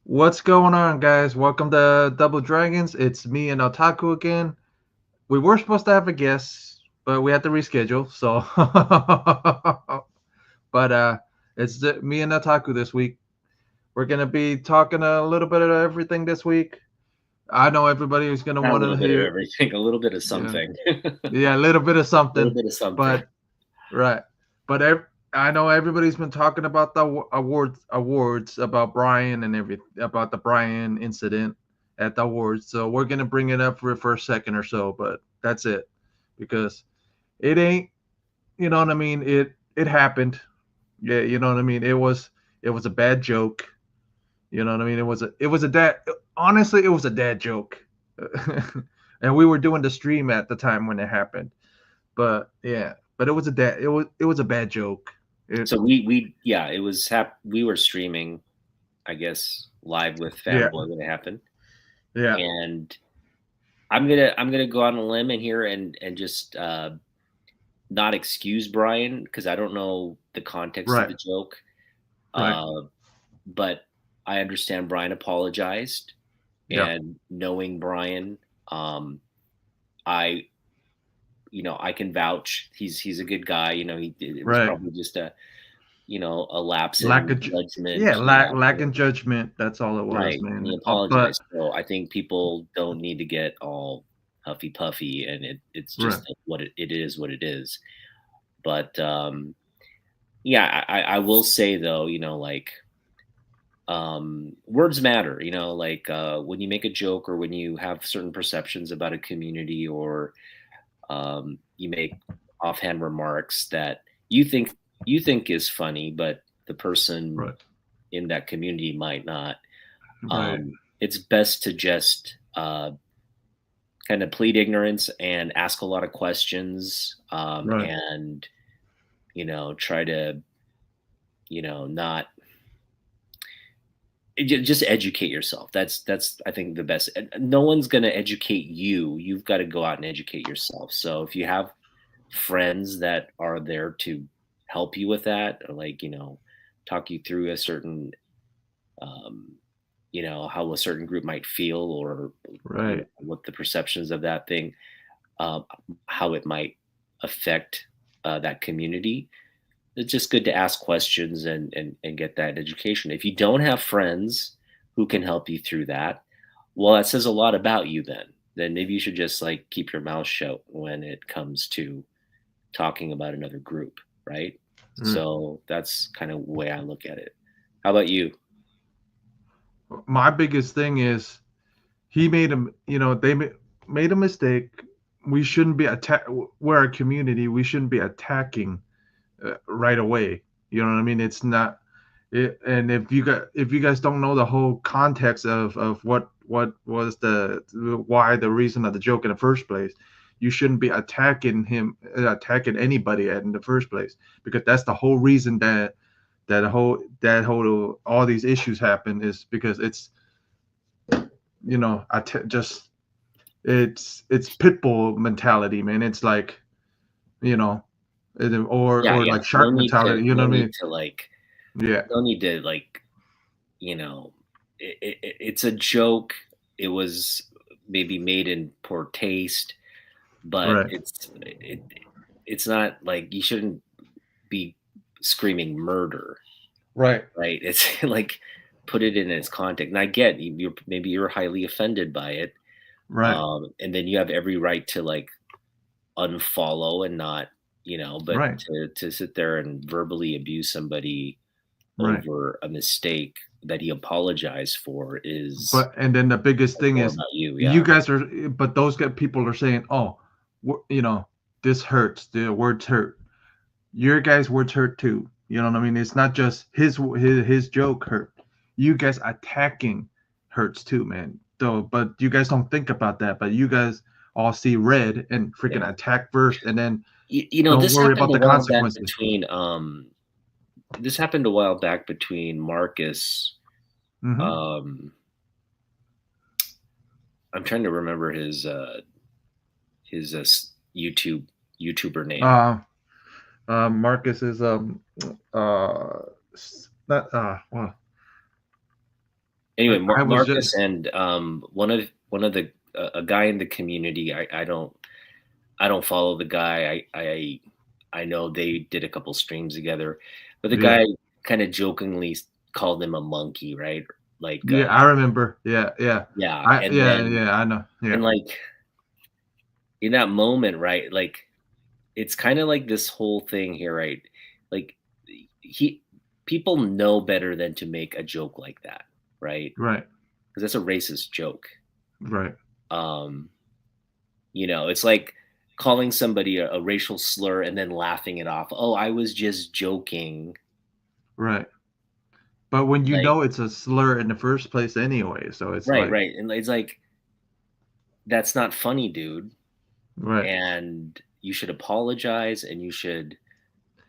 What's going on, guys? Welcome to Double Dragons. It's me and Otaku again. We were supposed to have a guest, but we had to reschedule. So, but it's me and Otaku this week. We're gonna be talking a little bit of everything this week. I know everybody is gonna Not a want little to bit of hear, everything, a little bit of yeah, something. yeah, a little bit of A little something. bit of something. But right, but I know everybody's been talking about the awards about Brian and everything about the Brian incident at the awards. So we're gonna bring it up for a first second or so, but that's it because it ain't. You know what I mean? It happened. Yeah, you know what I mean. It was a bad joke. You know what I mean? It was a dad. Honestly, it was a dad joke, and we were doing the stream at the time when it happened. But yeah, but it was a bad joke. It So we it was we were streaming, I guess, live with Yeah, Fanboy when it happened. yeah, And I'm gonna go on a limb in here and just not excuse Brian because I don't know the context of right, the joke. right, Uh, but I understand Brian apologized, yeah, and knowing Brian, um, I I can vouch. He's a good guy. It was right. probably just a lapse Lack in of, judgment. yeah, Yeah, lack in judgment. That's all it was, right. And he man. But apologized. So I think people don't need to get all huffy puffy, and it's right, just it is what it is. But yeah, I will say though, like words matter. Like when you make a joke or when you have certain perceptions about a community or you make offhand remarks that you think is funny, but the person right, in that community might not. right, It's best to just kind of plead ignorance and ask a lot of questions, right, and try to not just educate yourself. That's I think the best. No one's going to educate you. You've got to go out and educate yourself. So if you have friends that are there to help you with that, or like talk you through a certain um, how a certain group might feel, or right. what the perceptions of that thing, um, how it might affect that community. It's just good to ask questions and get that education. If you don't have friends who can help you through that, well, that says a lot about you. Then maybe you should just like keep your mouth shut when it comes to talking about another group, right? right. So that's kind of the way I look at it. How about you? My biggest thing is he made him. Made a mistake. We shouldn't be attack. We're a community. We shouldn't be attacking right away. You know what I mean? It's not. And if you guys don't know the whole context of what was the why the reason of the joke in the first place, you shouldn't be attacking anybody in the first place because that's the whole reason that whole all these issues happen is because it's just it's pitbull mentality, man. It's like you know Yeah, or yeah. like shark mentality. You know No what I need mean? to like, Yeah. no need to like, you know, it's a joke. It was maybe made in poor taste, but Right. it's not like you shouldn't be screaming murder, Right. right? It's like put it in its context. And I get maybe you're highly offended by it, Right. and then you have every right to like unfollow and not, but Right. to sit there and verbally abuse somebody Right. over a mistake that he apologized for is But and then the biggest thing more is about you. you Yeah. guys are but those people are saying, "Oh, this hurts. The words hurt." Your guys' words hurt too. You know what I mean? It's not just his joke hurt. You guys attacking hurts too, man. Though, but you guys don't think about that. But you guys all see red and freaking Yeah. attack first, and then don't This worry happened about a the while back consequences. between this happened a while back between Marcus. Hmm. um I'm trying to remember his YouTuber name. Uh, Marcus is uh not well Anyway, I was just Marcus and one of the a guy in the community. I don't follow the guy. I know they did a couple streams together, but the yeah guy kind of jokingly called him a monkey, right? Like, yeah I remember yeah, and then yeah I know and like in that moment, right? Like, it's kind of like this whole thing here, right? Like, he people know better than to make a joke like that, right? right Because that's a racist joke. right Um, it's like calling somebody a racial slur and then laughing it off. Oh, I was just joking. right. But when you Like, know it's a slur in the first place anyway, so it's right, like right. And it's like, that's not funny, dude. right. And you should apologize and you should,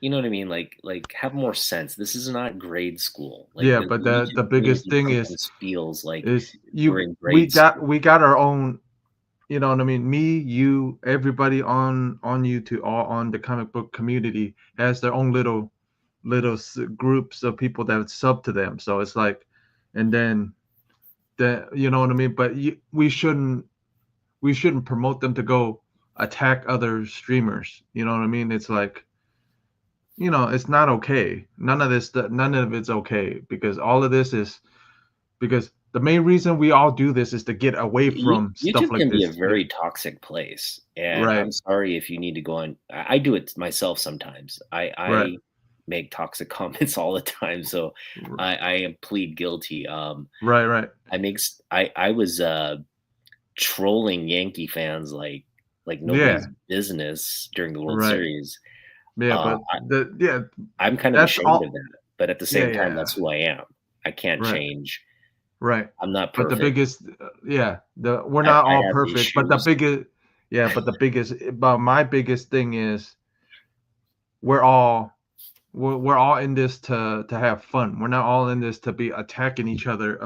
you know what I mean? Like have more sense. This is not grade school. Like, Yeah, but the biggest community thing sometimes feels like is we're you in grade school. we got our own, you know what I mean? Me, you, everybody on YouTube, all on the comic book community has their own groups of people that sub to them. So it's like, and then the you know what I mean? But we shouldn't promote them to go attack other streamers. You know what I mean? It's like, it's not okay. None of it's okay, because all of this is because the main reason we all do this is to get away from stuff YouTube like can be a this. very toxic place, and Right, I'm sorry if you need to go on. I do it myself sometimes. right, I make toxic comments all the time, so r- I plead guilty. right, right. I was trolling Yankee fans like Yeah, nobody's business during the World right. Series. Yeah, Uh, but yeah, I'm kind of that's ashamed of all. that, but at the Yeah, same time, yeah, that's who I am. I can't right, change. right. I'm not But the perfect. biggest, yeah, the we're not I all have perfect, but issues. but my biggest thing is we're all we're all in this to have fun. We're not all in this to be attacking each other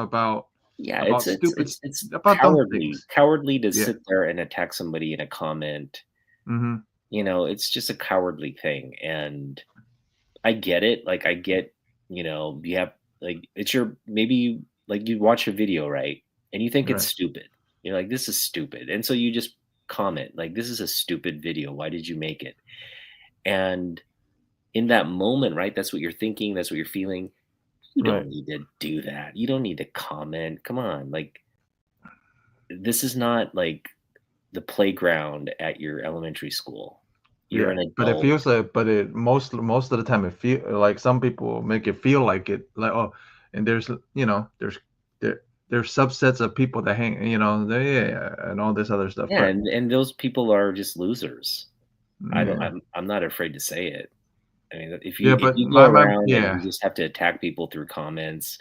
Yeah, about stupid it's about dumb things. cowardly to Yeah. sit there and attack somebody in a comment. Mhm. It's just a cowardly thing, and I get it. Like, I get, you have, like, it's your, maybe, like, you watch a video, right? And you think it's Right. stupid. You're like, this is stupid. And so you just comment, like, this is a stupid video. Why did you make it? And in that moment, right? That's what you're thinking. That's what you're feeling. You Right. don't need to do that. You don't need to comment. Come on. Like, this is not like the playground at your elementary school. You're Yeah. an But it adult. feels like but it most of the time it feel like some people make it feel like it like, oh, and there there's subsets of people that hang, yeah, and all this other stuff. Yeah, But and those people are just losers. I don't yeah. I'm not afraid to say it. I mean, Yeah, if but you go my around and yeah. you just have to attack people through comments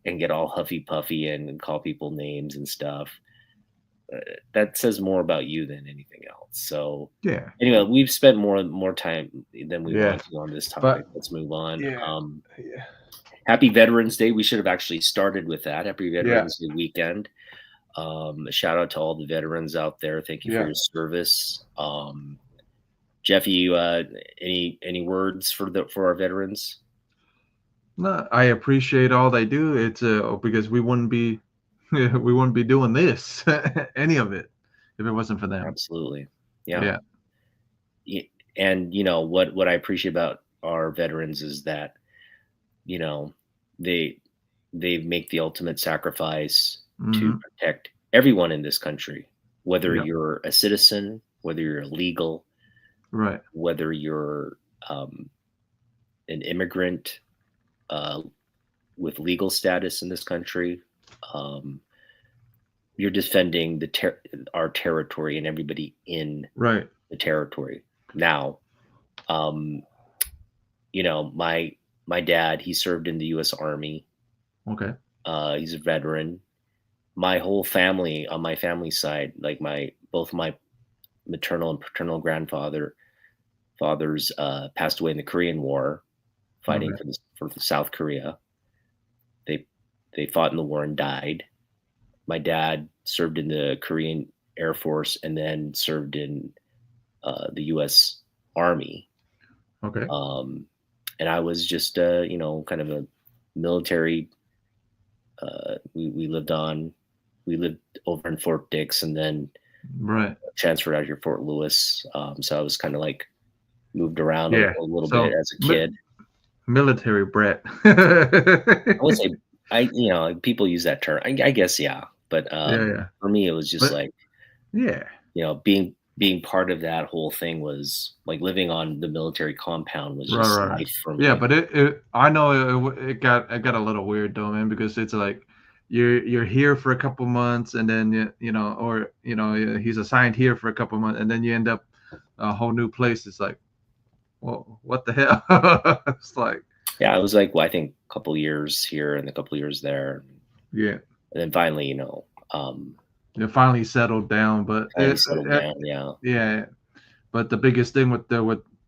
and get all huffy puffy and call people names and stuff, that says more about you than anything else. So Yeah. anyway, we've spent more time than we Yeah. want to on this topic. But Let's move on. yeah. Yeah. Happy Veterans Day. We should have actually started with that. Happy Yeah. Veterans Day weekend. A shout out to all the veterans out there. Thank you for Yeah. your service. Jeffy, any words for our veterans? No, I appreciate all they do. It's because we wouldn't be we wouldn't be doing this any of it if it wasn't for them. Absolutely, yeah. Yeah. And what I appreciate about our veterans is that you know they they make the ultimate sacrifice to Mhm. protect everyone in this country, whether Yeah. you're a citizen, whether you're illegal, Right. whether you're um, an immigrant uh, with legal status in this country. Um, you're defending our territory and everybody in Right. the territory. Now, um, my dad, he served in the U.S. Army. Okay. He's a veteran. My whole family, on my family side, like both my maternal and paternal fathers passed away in the Korean War, fighting Okay. for the South Korea. They they fought in the war and died. My dad served in the Korean Air Force and then served in the U.S. Army. Okay. And I was just kind of a military we lived over in Fort Dix, and then Right. transferred out here to Fort Lewis. So I was kind of like moved around Yeah. a little bit So as a kid. military brat. I would say like, people use that term. I guess, yeah. But Yeah. for me, it was just But like, yeah. being part of that whole thing was like living on the military compound was just Right. life for Yeah, me. but I know it got a little weird though, man, because it's like you're here for a couple months and then he's assigned here for a couple months and then you end up a whole new place. It's like, well, what the hell? It's like, Yeah, it was like, well, I think a couple years here and a couple years there, yeah, and then finally, you finally settled down, but finally settled down. Yeah, yeah, but the biggest thing with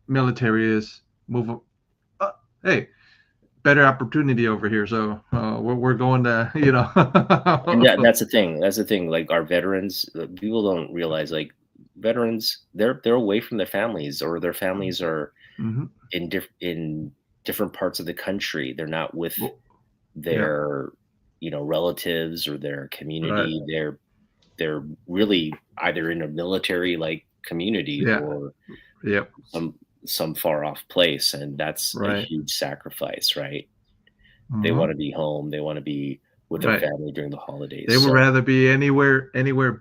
military is move. Hey, better opportunity over here. So we're going to, and that's the thing. That's the thing. Like, our veterans, people don't realize, like, veterans, they're away from their families, or their families are hmm in different parts of the country. They're not with yeah, their relatives or their right, community. They're really either in a military like community yeah, or yep, some far off place, and that's a right, huge sacrifice, right? They hmm want to be home, they want to be with their right. family during the holidays. They would So rather be anywhere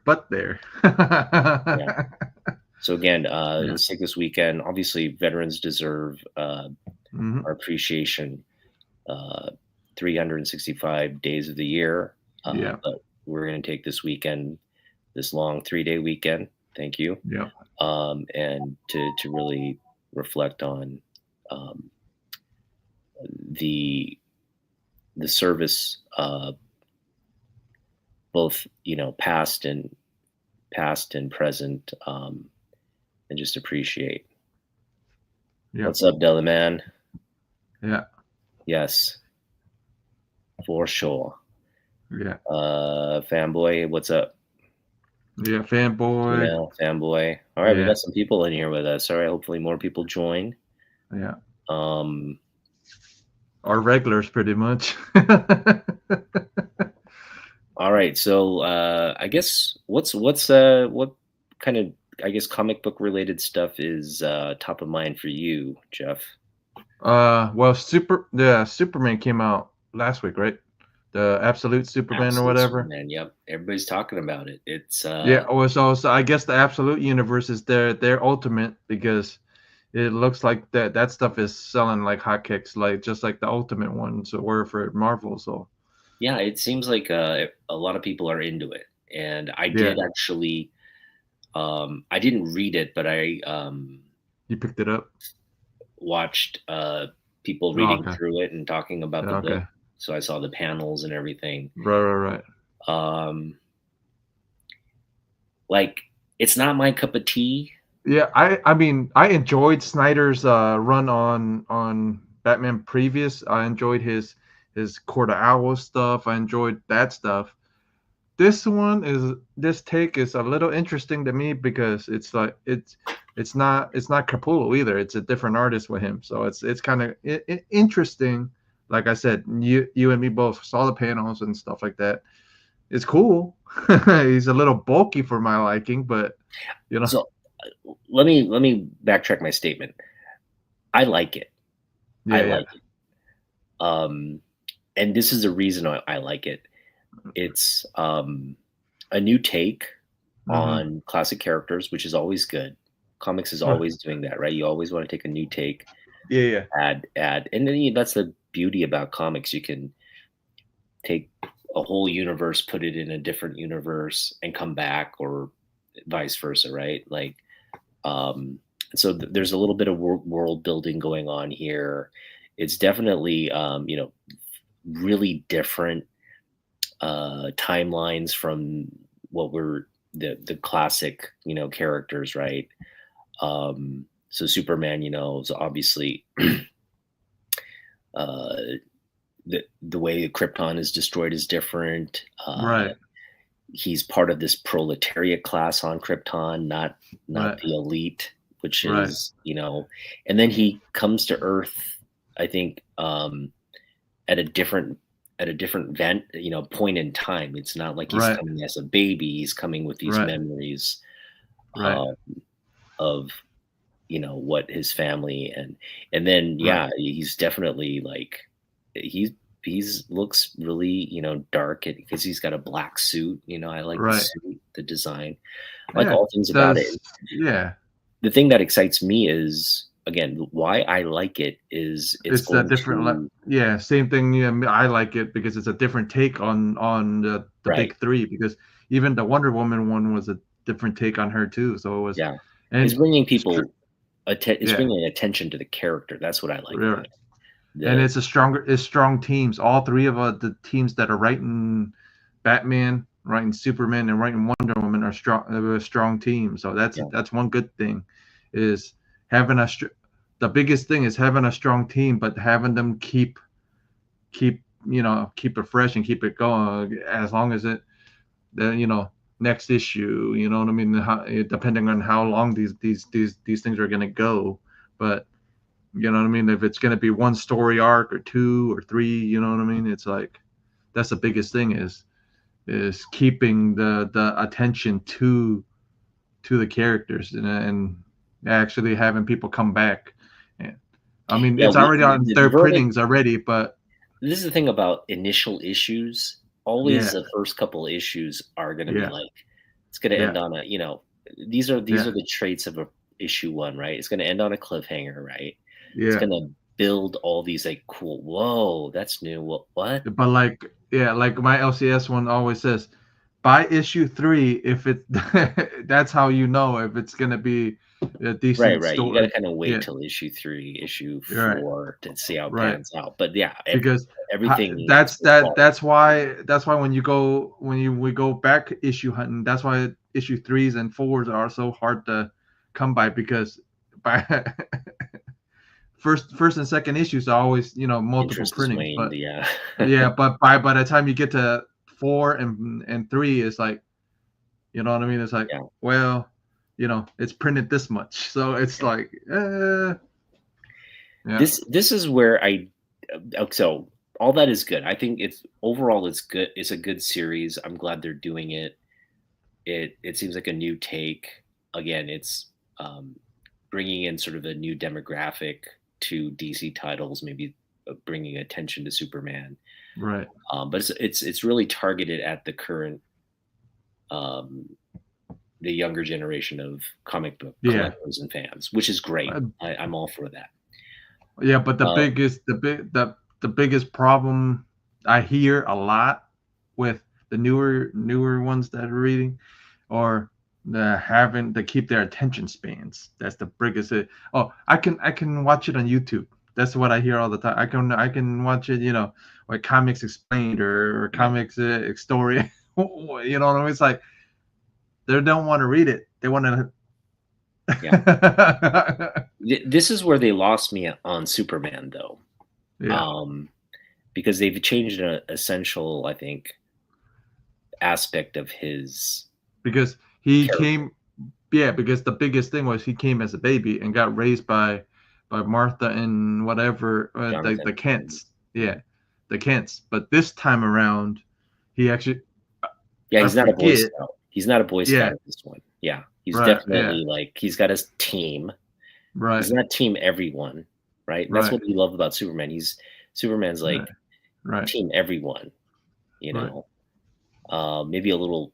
but there. yeah. So again, Yeah. let's take this weekend. Obviously, veterans deserve hmm our appreciation, uh, 365 days of the year. Yeah. But we're going to take this weekend, this long 3-day weekend. Thank you. Yeah. And to really reflect on um, the service, both past and present, and just appreciate. Yeah. What's up, Deli Man? Yeah. Yes, for sure. Yeah. Fanboy, what's up? Yeah. Fanboy. Fanboy. All right, we Yeah. got some people in here with us. All right, hopefully more people join. Yeah. Um, Our regulars, pretty much. all right, so I guess what kind of, I guess, comic book related stuff is top of mind for you, Jeff? Well, Superman came out last week, right? The Absolute Superman or Absolute whatever. Superman. Yep, everybody's talking about it. It's Yeah. So I guess the Absolute Universe is their ultimate because it looks like that stuff is selling like hotcakes, like just like the Ultimate ones were for Marvel. So yeah, it seems like a lot of people are into it, and I yeah, did actually. I didn't read it, but I you picked it up. watched people Oh, reading okay. through it and talking about the book. Okay. So I saw the panels and everything. Right. Um, like, it's not my cup of tea. Yeah, I mean I enjoyed Snyder's run on Batman previous. I enjoyed his Court of Owls stuff. I enjoyed that stuff. This take is a little interesting to me because it's like it's not Capullo either. It's a different artist with him, so it's kind of interesting. Like I said, you and me both saw the panels and stuff like that. It's cool. He's a little bulky for my liking, but you know, So let me backtrack my statement. I like it. I yeah. like it. And this is the reason I like it. It's a new take hmm on classic characters, which is always good. Comics is Right. always doing that, right? You always want to take a new take, Yeah. add, and then that's the beauty about comics. You can take a whole universe, put it in a different universe, and come back, or vice versa, right? Like, so there's a little bit of world building going on here. It's definitely, really different timelines from what were the classic, characters, right? So Superman, is obviously uh, the way Krypton is destroyed is different. Right. He's part of this proletariat class on Krypton, not Right. the elite, which Right. is, and then he comes to Earth, I think, at a different at a different point in time. It's not like he's Right. coming as a baby. He's coming with these Right. memories Right. uh, of what his family and then Right. he's definitely like he's looks really dark because he's got a black suit. I like the Right. suit, the design, I like Yeah. all things about it. Does yeah. The thing that excites me is, again, why I like it is it's It's a going different to yeah, same thing. Yeah, I like it because it's a different take on the right. big three. Because even the Wonder Woman one was a different take on her too. So it was, Yeah, it's and bringing it's true. it's Yeah, bringing attention to the character. That's what I like right. about it. And The it's strong teams. All three of the teams that are writing Batman, writing Superman, and writing Wonder Woman are strong teams. So Yeah, that's one good thing, is having the biggest thing is having a strong team, but having them keep it fresh and keep it going as long as the next issue. You know what I mean? Depending on how long these things are gonna go, but you know what I mean. If it's gonna be one story arc or two or three, you know what I mean. It's like that's the biggest thing is keeping the attention to the characters and actually having people come back. And I mean, yeah. it's already on The third verdict. printings already, but This is the thing about initial issues. Always yeah, the first couple issues are going to be yeah, like, it's going to yeah, end on these are yeah, the traits of a issue one, right? It's going to end on a cliffhanger, right? It's yeah. going to build all these like cool, whoa, that's new. What? But like, yeah, like my LCS one always says, by issue 3, if it that's how you know if it's gonna be a Right, decent right. You got to story. kind of wait Yeah, till issue 3, issue right, 4 to see how it right. pans out. But yeah, Because everything that's so far. that's why when we go back issue hunting, that's why issue 3s and 4s are so hard to come by, because by first and second issues are always multiple Interest is printings, waned. but Yeah. yeah, but by the time you get to 4 and 3, it's like, you know what I mean? It's like, Yeah. well, it's printed this much, so it's like, yeah, This is where so all that is good. I think it's overall it's good. It's a good series. I'm glad they're doing it. It seems like a new take. Again, it's bringing in sort of a new demographic to DC titles, maybe bringing attention to Superman. right, But it's really targeted at the current the younger generation of comic book yeah, collectors and fans, which is great. uh, I'm all for that. yeah. But Uh, the biggest problem I hear a lot with the newer ones that are reading, or the having to keep their attention spans. That's the biggest. Oh, I can watch it on YouTube. That's what I hear all the time. I can watch it, like Comics Explained or right. Comics Story. You know what I mean? It's like they don't want to read it. They want to. Yeah. This is where they lost me on Superman, though, Yeah, because they've changed an essential, I think, aspect of his because he character. came. Yeah, because the biggest thing was he came as a baby and got raised by Martha and whatever, the Jonathan. Kents. Yeah, Yeah, the Kents. But this time around, he actually, yeah. I He's not a Boy forget. Scout. He's not a Boy Yeah, Scout at this one. Yeah, he's right. Yeah, definitely like he's got his team. right, He's not team everyone, right? And that's right, what we love about Superman. Superman's right, like right, team everyone. You right. know, maybe a little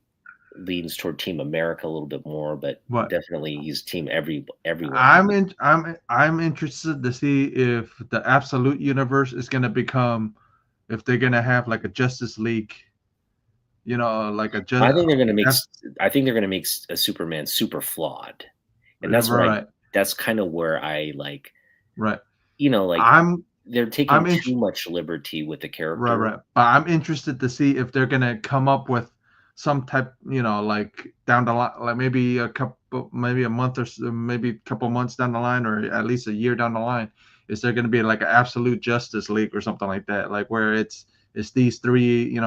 leans toward Team America a little bit more, but But definitely he's team everyone. I'm interested to see if the Absolute Universe is gonna become, if they're gonna have like a Justice League, like a I just think they're gonna make that's I think they're gonna make a Superman super flawed, and right, that's kind of where I like, right. like I'm they're taking I'm too interested. much liberty with the Right, character. right. But I'm interested to see if they're gonna come up with some type, like down the line, like maybe a month or so, maybe a couple months down the line, or at least a year down the line. Is there gonna be like an absolute Justice League or something like that, like where it's these three,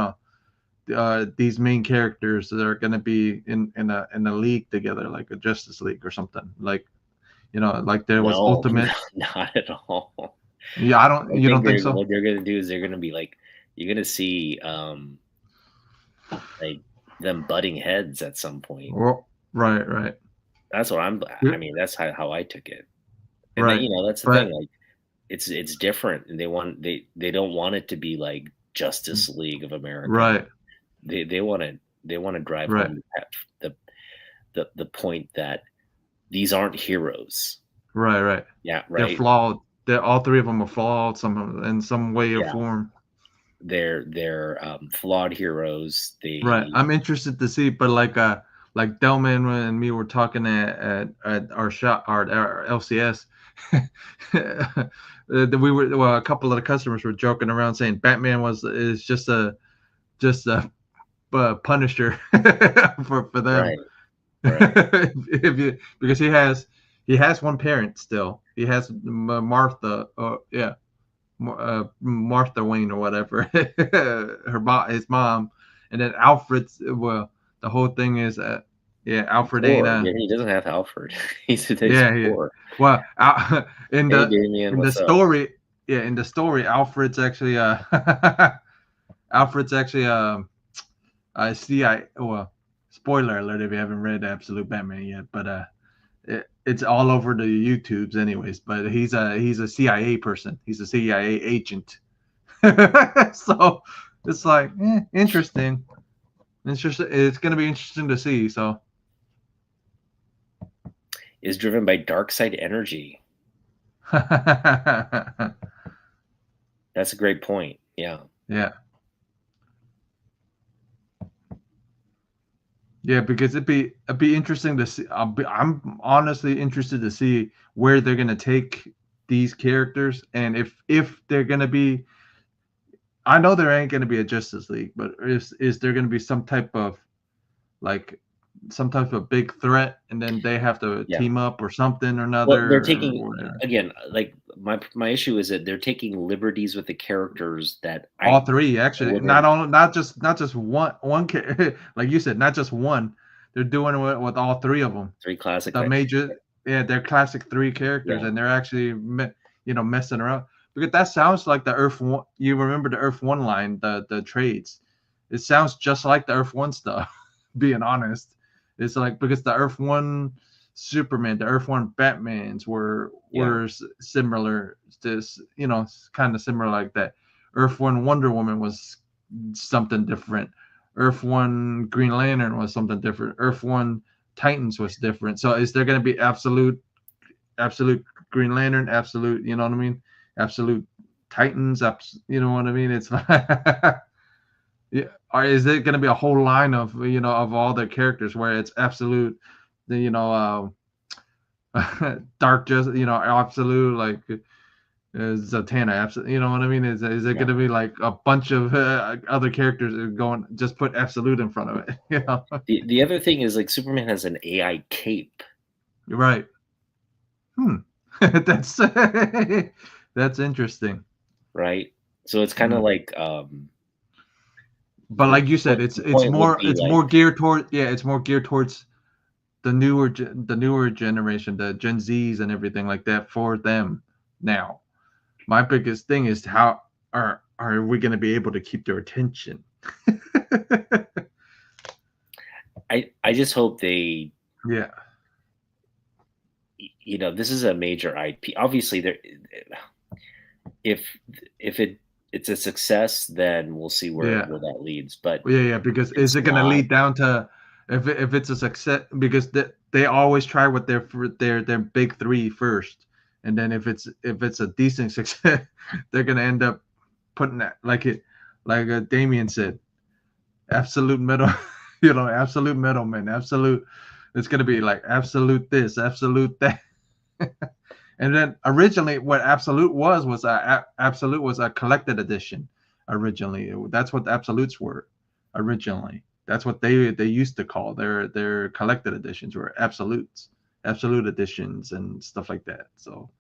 these main characters that are gonna be in a league together, like a Justice League or something, like like there was No, Ultimate. not at all. Yeah, I don't. I You think don't think so? what they're gonna do is they're gonna be like, you're gonna see like them butting heads at some point. Well, right. That's what Yeah, I mean, that's how I took it. And then, right. that's the thing, But like it's different, and they don't want it to be like Justice League of America. right, They want to drive right, home the the point that these aren't heroes. right. Yeah, They're right. flawed. They're all three of them are flawed some in some way or Yeah, form. they're flawed heroes. Right. They I'm interested to see, but like Delman and me were talking at our shop, our LCS. We were well, a couple of the customers were joking around saying Batman is just a Punisher for them. right, right. If you because he has one parent still. He has Martha. Yeah, Martha Wayne or whatever, his mom, and then Alfred's. Well, the whole thing is, yeah, Alfred ain't Poor. Yeah, he doesn't have Alfred. He's yeah, poor. well, in Hey, Damien, the what's up? story, yeah, in the story, Alfred's actually Alfred's actually CIA. Well, spoiler alert if you haven't read Absolute Batman yet, but it's all over the YouTubes anyways. But he's a CIA person. He's a CIA agent. So it's like interesting. It's gonna be interesting to see. So Is driven by dark side energy. yeah, That's a great point. Yeah. yeah, because it'd be interesting to see. I'm honestly interested to see where they're gonna take these characters and if they're gonna be. I know there ain't gonna be a Justice League, but is there gonna be like some type of big threat, and then they have to Yeah. team up or something or Well, they're another? taking again, like my issue is that they're taking liberties with the characters that All three actually, wouldn't. not just one like you said, not just one. They're doing it with all three of them. Three classic. The major, yeah, they're classic three characters, Yeah. and they're actually messing around because that sounds like the Earth One. You remember the Earth One line, the trades. It sounds just like the Earth One stuff. Being honest, it's like because the Earth One Superman, the Earth One Batmans were similar. This kind of similar like that. Earth One Wonder Woman was something different. Earth One Green Lantern was something different. Earth One Titans was different. So is there going to be absolute Green Lantern, absolute, you know what I mean? Absolute Titans, you know what I mean? It's like, yeah. Or is it going to be a whole line of of all the characters where it's absolute, dark, just absolute like Zatanna, absolute, you know what I mean? Is it going to be like a bunch of other characters going just put absolute in front of it? The other thing is like Superman has an AI cape. You're right. That's that's interesting. Right. So it's kind of like but like you said, it's more geared towards the newer generation, the Gen Zs and everything like that for them now. My biggest thing is how are we going to be able to keep their attention? I just hope they yeah. This is a major IP. Obviously there if it's a success, then we'll see where that leads. But because is it going to lead down to if it's a success, because they always try with their big three first, and then if it's a decent success, they're going to end up putting that like Damien said, absolute middle, absolute middleman, absolute. It's going to be like absolute this, absolute that. And then originally what Absolute was a collected edition. Originally, that's what the Absolutes were. Originally, that's what they used to call their collected editions were Absolute editions and stuff like that. So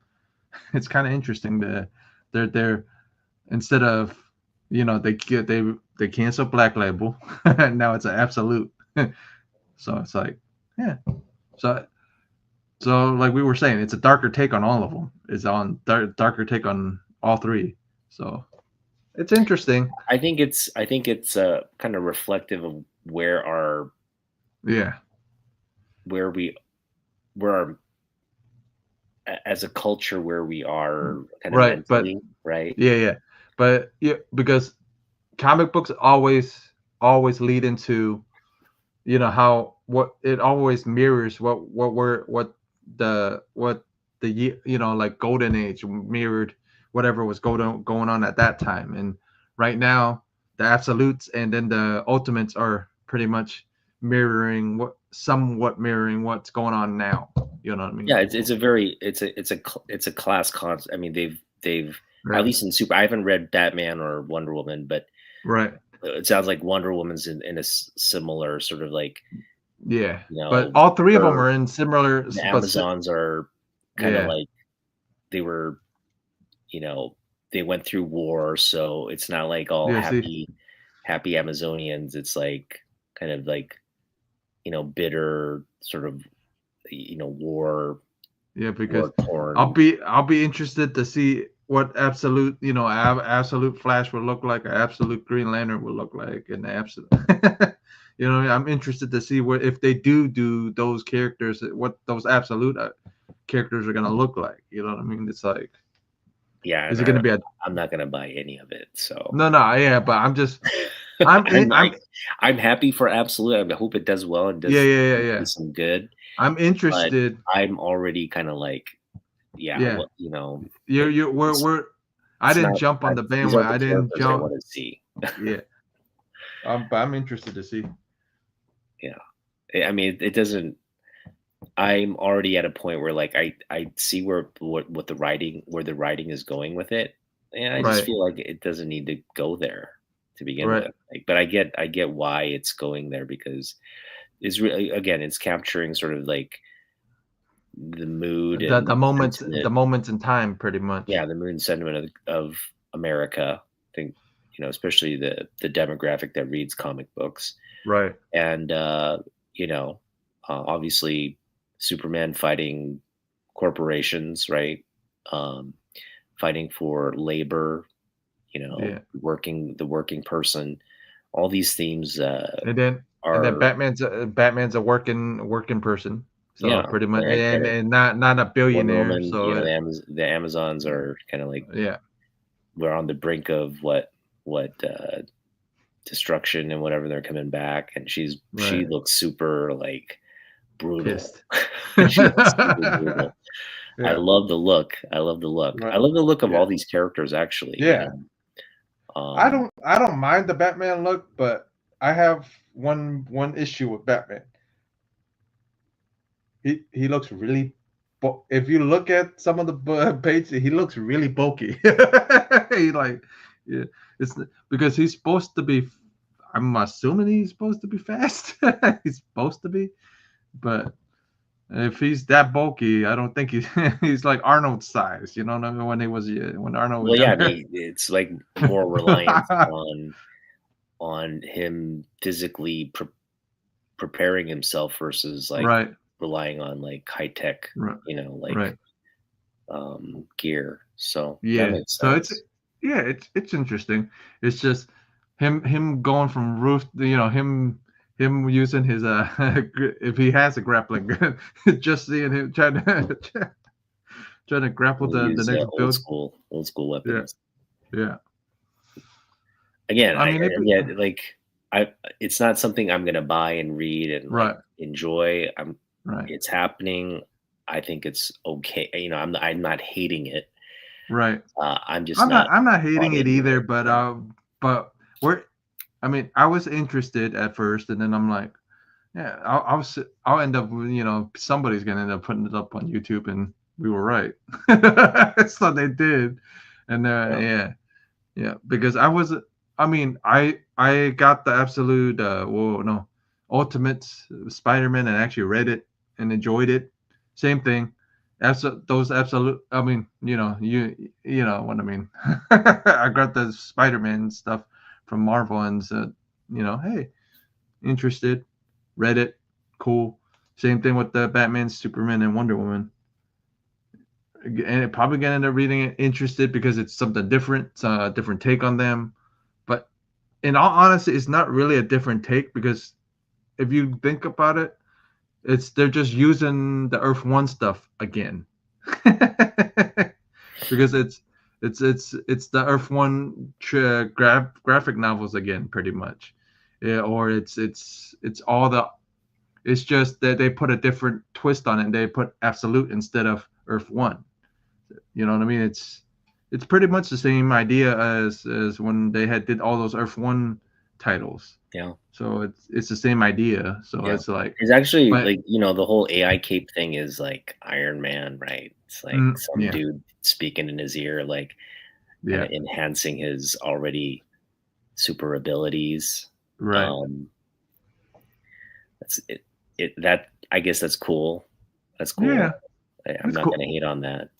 it's kind of interesting that they're instead of they cancel Black Label, now it's an Absolute. So it's like So like we were saying, it's a darker take on all of them. It's on darker take on all three. So it's interesting. I think it's kind of reflective of where our Yeah, where we where our as a culture where we are kind of right. But mentally, right? yeah, yeah. But yeah, because comic books always lead into, how what it always mirrors what the like golden age mirrored whatever was going on at that time. And right now the absolutes and then the ultimates are pretty much somewhat mirroring what's going on now. You know what I mean? Yeah, it's a very it's a class concept. I mean, they've at Right. least in super. I haven't read Batman or Wonder Woman, but Right. it sounds like Wonder Woman's in a similar sort of like, Yeah. you But know, all three of them her are in similar the but Amazons are kind of yeah. like they were, you know, they went through war, so it's not like all Yeah, see. happy Amazonians. It's like kind of like, bitter sort of, Yeah, because war torn. I'll be interested to see what absolute, absolute Flash will look like, or absolute Green Lantern will look like, and absolute. I'm interested to see what if they do those characters, what those absolute characters are gonna look like. You know what I mean? It's like, Yeah, is and it gonna be a I'm not gonna buy any of it. So no, no, yeah, but I'm I'm like, I'm happy for Absolute. I hope it does well and yeah, yeah, yeah, yeah. does some good. I'm But interested. I'm already kind of like, yeah, Yeah, what you're it's we're. I it's didn't not jump on the these aren't bandwagon. the I didn't characters I jump. want to see. Yeah, but I'm interested to see. Yeah, I mean, it doesn't. I'm already at a point where like I see what the writing is going with it, and I just Right, feel like it doesn't need to go there to begin right. with. Like, but I get why it's going there because it's really, again, it's capturing sort of like the mood The and the moments sentiment. the moments in time, pretty much. Yeah, the mood and sentiment of America. I think, especially the demographic that reads comic books. Right. And you know obviously Superman fighting corporations, right? um, Fighting for labor, Yeah. the working person. All these themes And then are, Batman's a working person. So yeah, pretty much, and and and not a Wonder billionaire. Woman, So the Amazons are kind of like, yeah. we're on the brink of what destruction and whatever, they're coming back, and she Right. looks super like brutal. Pissed. She looks super brutal. I Yeah. love the look. I love the look. I Right. love the look of Yeah. all these characters actually, Yeah. I Um, don't I don't mind the Batman look, but I have one issue with Batman. He looks really. If you look at some of the pages, he looks really bulky. He like, yeah, it's because he's supposed to be. I'm assuming he's supposed to be fast. He's supposed to be, but if he's that bulky, I don't think he's like Arnold's size. You know what I mean? When Arnold was well, yeah, younger. it's like more reliance on him physically preparing himself versus like Right, relying on like high tech, right, like right. gear. So that Yeah. makes So it's sense. yeah, it's interesting. It's just him going from roof, him using his if he has a grappling gun, just seeing him trying to grapple We'll the use next build. old school Yeah, weapons. yeah. Again, I mean, like I it's not something I'm gonna buy and read and like right, enjoy. right, It's happening. I think it's okay. I'm not hating it. right. I'm just I'm not not I'm not bought hating it into either, it. Yeah. but we're. I mean, I was interested at first, and then I'm like, yeah, I'll end up, somebody's gonna end up putting it up on YouTube, and we were right. So they did, and Yeah. yeah, yeah, because I mean, I got the absolute, well, no, Ultimate Spider-Man and actually read it and enjoyed it. Same thing. Those absolute. I mean, you know what I mean. I got the Spider-Man stuff from Marvel and said, hey, interested, read it, cool. Same thing with the Batman, Superman, and Wonder Woman. and probably gonna end up reading it interested because it's something different, it's a different take on them. But in all honesty, it's not really a different take because if you think about it, they're just using the Earth One stuff again. Because it's the Earth One graphic novels again, pretty much. Yeah, or it's all the it's just that they put a different twist on it. And they put Absolute instead of Earth One. You know what I mean? It's pretty much the same idea as when they did all those Earth One titles. Yeah. So it's the same idea. So Yeah. it's like It's actually but like, you know, the whole AI cape thing is like Iron Man, right? It's like some yeah, dude speaking in his ear, like kind yeah, of enhancing his already super abilities. right. Um, that's it. That I guess that's cool. That's cool. Yeah, I'm it's not cool. gonna hate on that.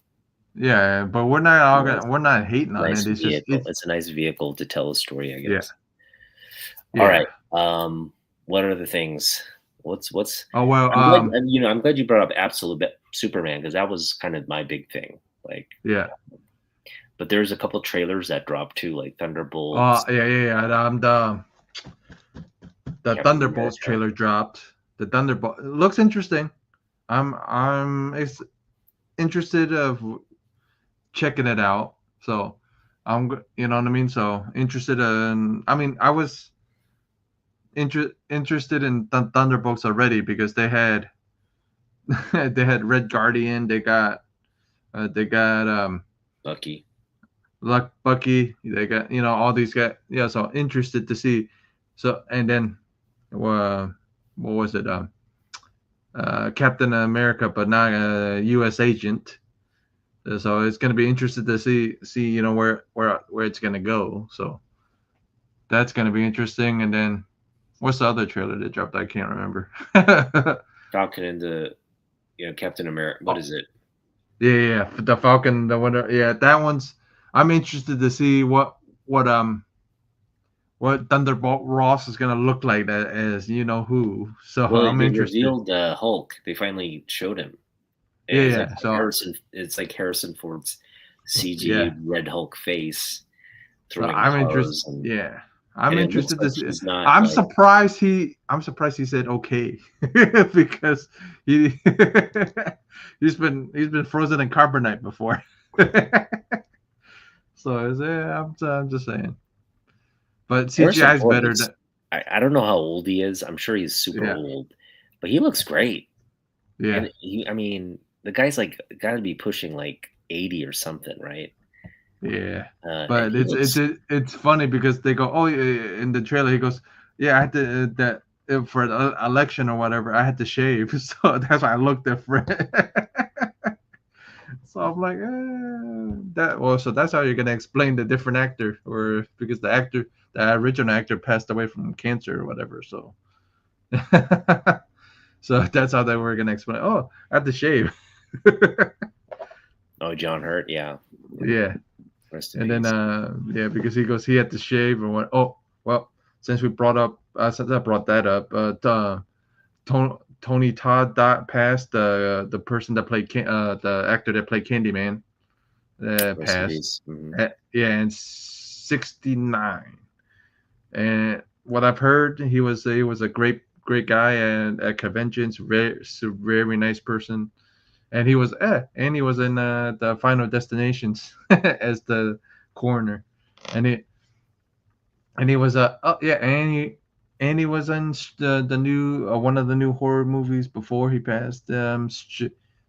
Yeah, but we're not all Nice, we're not hating on nice it. It's just vehicle. It's a nice vehicle to tell a story, I yeah, guess. All yeah. right. What are the things? What's Oh well, I'm glad, and, you know, I'm glad you brought up Absolute Superman because that was kind of my big thing. Like, yeah. but there's a couple trailers that dropped too, like Thunderbolts, Yeah. The Captain Thunderbolts America. trailer dropped. The Thunderbolt looks interesting. I'm interested of checking it out. So you know what I mean. So interested in. I mean, I was interested in Thunderbolts already because they had they had Red Guardian. They got Bucky. Luck Bucky. They got all these guys. Yeah, so interested to see. So and then, what was it? Captain America, but not a U.S. agent. So it's gonna be interested to see where it's gonna go. So that's gonna be interesting. And then what's the other trailer that dropped? I can't remember. Falcon and the, you know, Captain America. What Oh, is it? yeah, the Falcon, the one. Yeah, that one's. I'm interested to see what um what Thunderbolt Ross is gonna look like as you know who. So Well, I'm they interested. revealed Hulk. They finally showed him. Yeah, And it's like yeah. So Harrison. It's like Harrison Ford's CG yeah. Red Hulk face So throwing I'm interested. clothes, and Yeah, I'm it looks interested to like see. he's not I'm like. surprised he said okay because he he's been frozen in carbonite before. So I'm just saying. But Harrison CGI is Ford better. looks. I don't know how old he is. I'm sure he's super Yeah, old, but he looks great. yeah, And I mean, the guy's like got to be pushing like 80 or something, right? yeah. And But he looks. it's funny because they go, oh, yeah, in the trailer he goes, yeah, I had to that for an election or whatever, I had to shave, so that's why I looked different. So I'm like, so that's how you're gonna explain the different actor, or because the original actor passed away from cancer or whatever. So, so that's how they were gonna explain. Oh, I have to shave. Oh, John Hurt, yeah, Yeah, rest in and then peace. yeah, because he had to shave and went. Oh, well, since I brought that up, Tony Todd passed. The person that played the actor that played Candyman Rest in passed. peace. Hmm. Yeah, in 69. And what I've heard, he was a great guy and at conventions, very nice person. And he was in the Final Destinations as the coroner, and he was and he was in the new one of the new horror movies before he passed,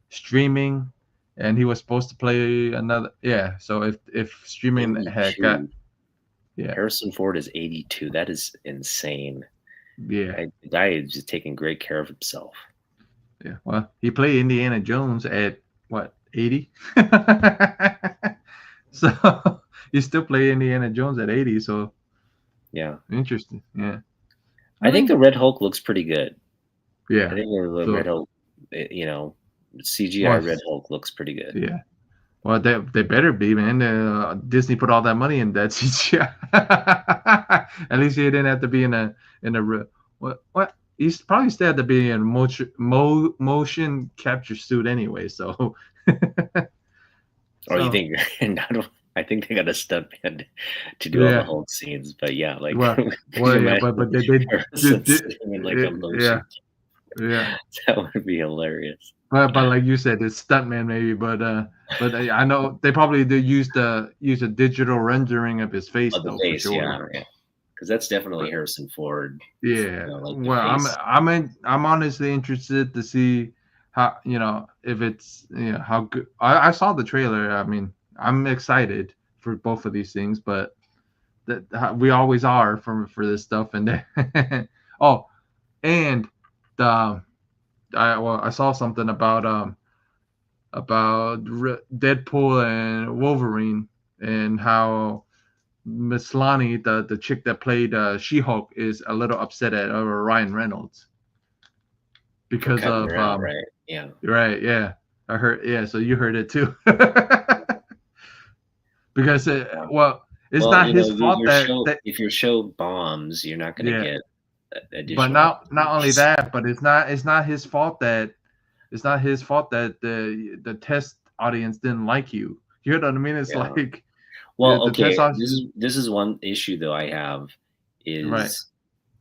streaming, and he was supposed to play another. Yeah, so if streaming had got 82. yeah Harrison Ford is 82. That is insane. yeah The guy is just taking great care of himself. yeah, well, he played Indiana Jones at what 80. So he still play Indiana Jones at 80. So Yeah. interesting. Yeah. I think Oh, the Red Hulk looks pretty good. I yeah. think the Red So Hulk, you know, CGI well, Red Hulk looks pretty good. yeah. Well, they better be, man. Disney put all that money in that CGI. At least he didn't have to be in a what? He's probably still had to be in motion capture suit anyway. So Or you So think I think they got a stuntman to do all the yeah, Hulk scenes, but yeah, like well, could you yeah, imagine but they Harrison did, sitting in like a yeah, motion? yeah. That would be hilarious. But like you said, it's stuntman maybe, but I know they probably did use a digital rendering of his face Oh, the though for face, sure. yeah, yeah. Because that's definitely But Harrison Ford, yeah, like the well, face. I'm honestly interested to see how if it's how good. I saw the trailer. I mean, I'm excited for both of these things, but we always are for this stuff. And then oh, and the I saw something about Deadpool and Wolverine and how Miss Lonnie, the chick that played She-Hulk, is a little upset at Ryan Reynolds For because cutting of her out, right? Yeah. right, yeah. I heard, yeah, so you heard it too. Because Um, well, it's well, not his fault your that show, if your show bombs, you're not going to yeah, get but additional not only opportunities. that, but it's not his fault that the test audience didn't like you. You know what I mean? It's Yeah. like Well, the test okay. audience, This is one issue though I have right, is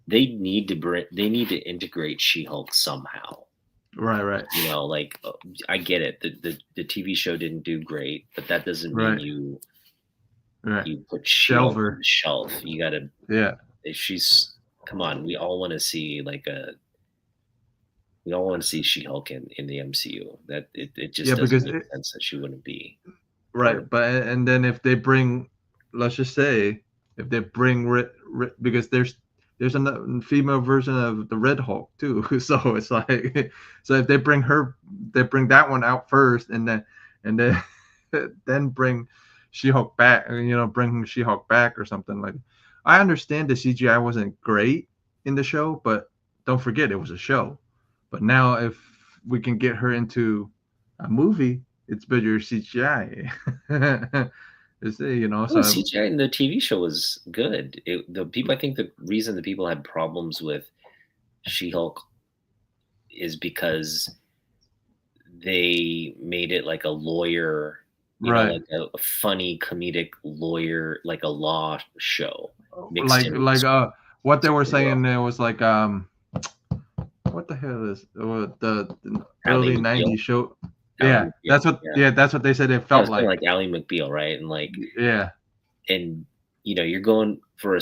they need to integrate She-Hulk somehow. right, right, Like I get it. The TV show didn't do great, but that doesn't mean right, right. you put She-Hulk on Shelver, the shelf. You got to yeah. if she's come on. We all want to see we all want to see She-Hulk in the MCU. That it just Yeah, doesn't because make sense that she wouldn't be part of. right, but and then if they bring, let's just say, if they bring because there's a female version of the Red Hulk too, so it's like, so if they bring that one out first, and then then bring She-Hulk back, bring She-Hulk back or something like. I understand the CGI wasn't great in the show, but don't forget it was a show. But now if we can get her into a movie, it's better CGI. It's, Oh, so CGI in the TV show was good. I think the reason the people had problems with She-Hulk is because they made it like a lawyer, right, like a funny comedic lawyer, like a law show mixed like in with what they were superhero. saying there was like what the hell is the Ally early McBeal. '90s show? Ally Yeah, McBeal. Yeah. that's what they said it Yeah, felt it's kind of like. like Ally McBeal, right? And Yeah, you're going for a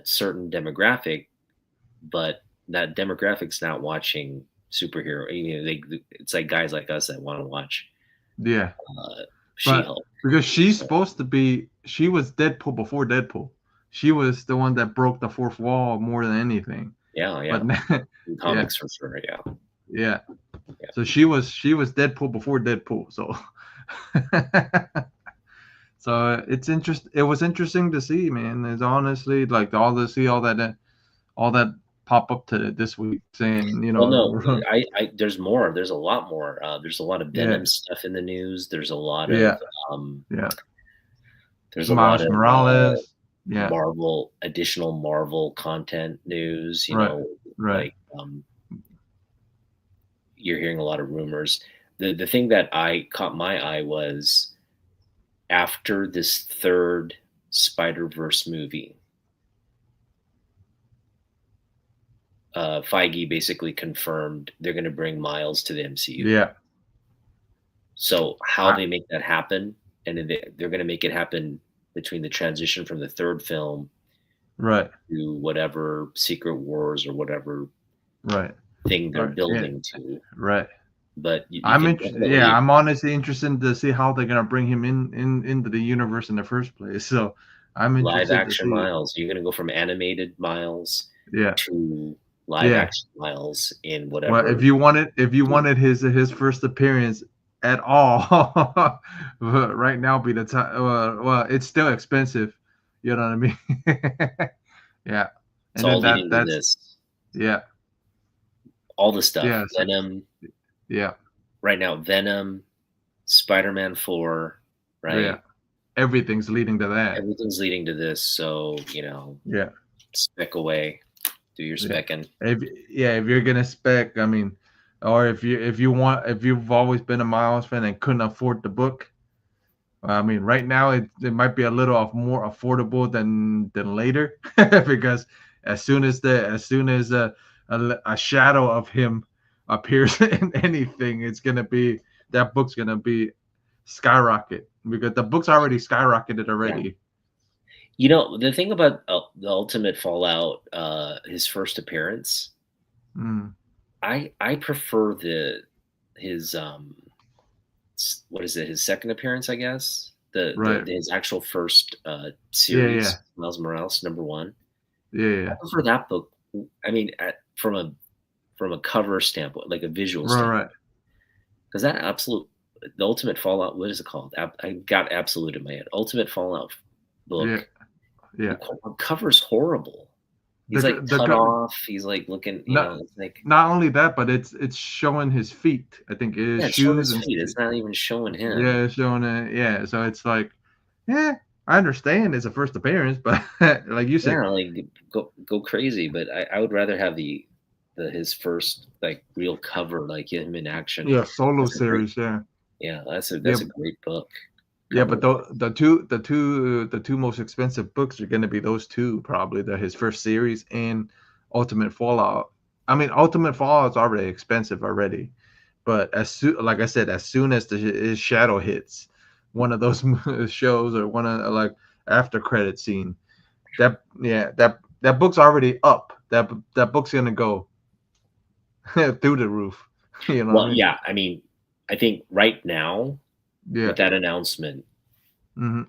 certain demographic, but that demographic's not watching superhero. It's like guys like us that want to watch yeah, uh, but She-Hulk. because she was Deadpool before Deadpool. She was the one that broke the fourth wall more than anything. Yeah, But yeah. In yeah, comics for sure. Yeah, yeah. yeah. So she was Deadpool before Deadpool. So so it was interesting to see, man. It's honestly like all that pop up to this week saying, Well, no, there's more. There's a lot more. There's a lot of yeah, Venom stuff in the news. There's a lot of yeah, yeah. there's a lot Miles of Morales. Yeah, additional Marvel content news. right, right. Like you're hearing a lot of rumors. The thing that I caught my eye was after this third Spider-Verse movie, Feige basically confirmed they're going to bring Miles to the MCU. Yeah. So how they make that happen, and then they're going to make it happen between the transition from the third film Right. to whatever Secret Wars or whatever Right. thing they're Right. building Yeah. to. Right. But you I'm can interested. Yeah, I'm honestly interested to see how they're gonna bring him into the universe in the first place. So I'm live interested to action see. Miles. You're going to go from animated Miles Yeah. to live Yeah. action Miles in Well, whatever. if you wanted his first appearance at all, right now be the time. Well, it's still expensive. You know what I mean? Yeah. It's And all then leading to this. yeah. All the stuff. Yeah. So, Venom. yeah. Right now, Venom, Spider-Man 4, right? Yeah. Everything's leading to that. Everything's leading to this. So, Yeah. spec away. Do your specking. If you're gonna spec, I mean, or if you've always been a Miles fan and couldn't afford the book, I mean, right now it might be a little more affordable than later because as soon as a shadow of him appears in anything, it's gonna be that book's gonna be skyrocket because the book's already skyrocketed Yeah. already. You know, the thing about the Ultimate Fallout, his first appearance, Mm, I prefer his what is it? His second appearance, I guess. right. His actual first Yeah, yeah, series, Miles Morales #1. yeah, I yeah. prefer that book. I mean, from a cover standpoint, like a visual Right, standpoint, right. because that absolute the Ultimate Fallout. What is it called? I got absolute in my head. Ultimate Fallout Yeah, book. The yeah. cover's horrible. He's like The cut off. He's like looking. not It's like not only that, but it's showing his feet. I think his yeah, it's showing shoes his and feet. It's not even showing him. yeah, showing it. Yeah, so it's like, yeah, I understand it's a first appearance, but like you said, Yeah, like go crazy. But I would rather have the his first like real cover, like him in action. yeah, solo That's a great series, yeah, yeah. yeah, That's a great book yeah. cover But wise. the two most expensive books are going to be those two probably, his first series and Ultimate Fallout. I mean, Ultimate Fallout's already expensive already, but like I said, as soon as his shadow hits one of those shows or one of like after credit scene, that book's already up. That book's gonna go through the roof. You know what I Well, mean? yeah. I mean, I think right now Yeah. with that announcement, Hmm.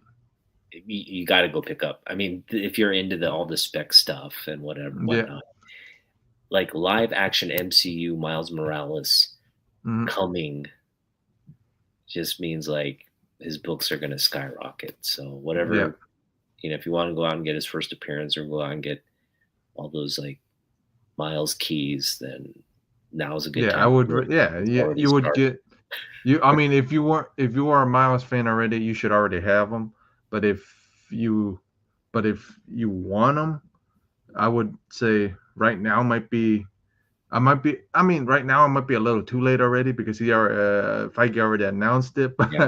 you got to go pick up. I mean, if you're into all the spec stuff and whatever Yeah. whatnot, like live action MCU Miles Morales Hmm. coming just means like his books are going to skyrocket. So Yeah. whatever, if you want to go out and get his first appearance or go out and get all those like Miles keys, then now's a good Yeah. I time to would. do it. Yeah. It's Yeah. already You would started. get. I mean, if you are a Miles fan already, you should already have them. But you, if you want them, I would say right now might be. I might be. I mean, right now it might be a little too late already because Feige already announced it. Yeah.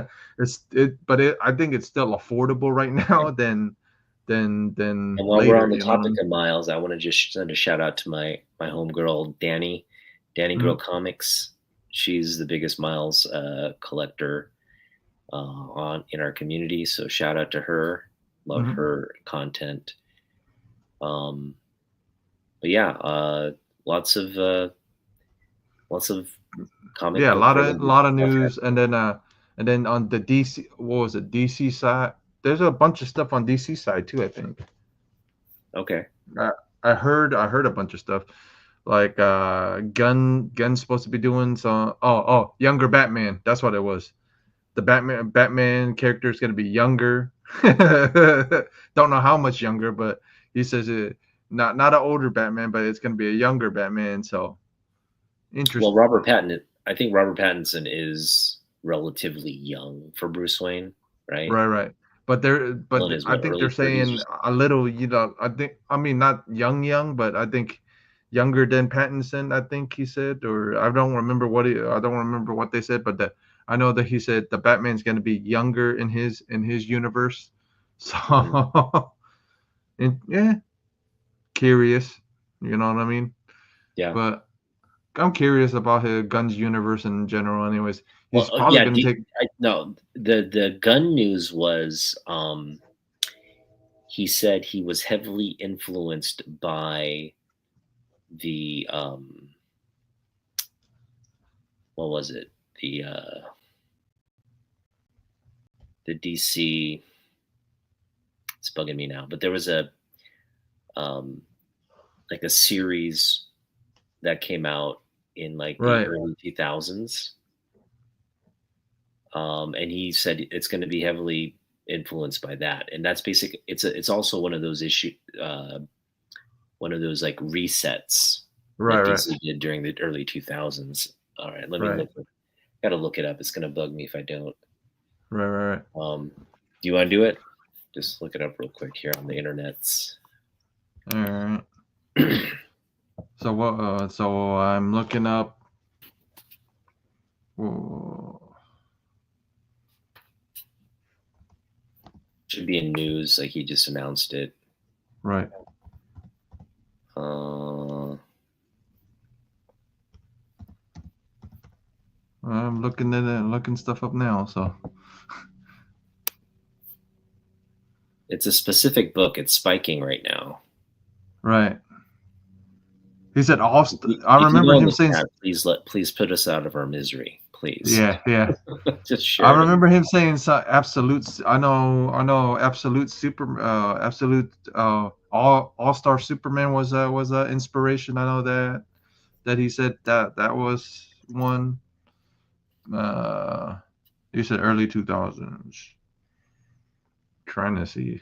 But I think it's still affordable right now than And while we're later. on the You know what I topic mean? of Miles, I want to just send a shout out to my homegirl Danny Girl Mhm, Comics. She's the biggest Miles collector on in our community. So shout out to her. Love mhm. her content. Um, but yeah, lots of uh, lots of comic Yeah, a book lot of related stuff news, happening. and then on the DC, what was it? DC side. There's a bunch of stuff on DC side too. I think. Okay. I, I heard a bunch of stuff like Gun's supposed to be doing some. Oh, younger Batman. That's what it was. The Batman character is going to be younger. Don't know how much younger, but he says it not an older Batman, but it's going to be a younger Batman. So Well, interesting. I think Robert Pattinson is relatively young for Bruce Wayne, right? Right, right. But Well, in his I what, think they're early 30s or saying something. a little. I mean, not young, but I think younger than Pattinson. I think he said, or I don't remember what they said, but I know that he said the Batman's going to be younger in his universe. So, Mhm. yeah, curious. You know what I mean? Yeah. But I'm curious about his Guns universe in general. Anyways, Well, he's probably yeah. going to take. No, the gun news was he said he was heavily influenced by the what was it the DC. It's bugging me now, but there was a um like a series that came out in like the Right, early 2000s. And he said it's going to be heavily influenced by that, and that's basic. It's also one of those one of those like resets right, that right, DC did during the early 2000s. All right, let me right, look. Got to look it up. It's going to bug me if I don't. right, right, right. Do you want to do it? Just look it up real quick here on the internets. All right. So what? So I'm looking up. Oh, Should be in news, like he just announced it. Right. I'm looking at it, looking stuff up now. So it's a specific book. It's spiking right now. right. He said all. I remember him saying, "Please put us out of our misery, please." Yeah, yeah. Just share. I remember him saying absolute. I know. Absolute super. Absolute. All-Star Superman was a inspiration. I know that he said that was one. He said early 2000s. Trying to see.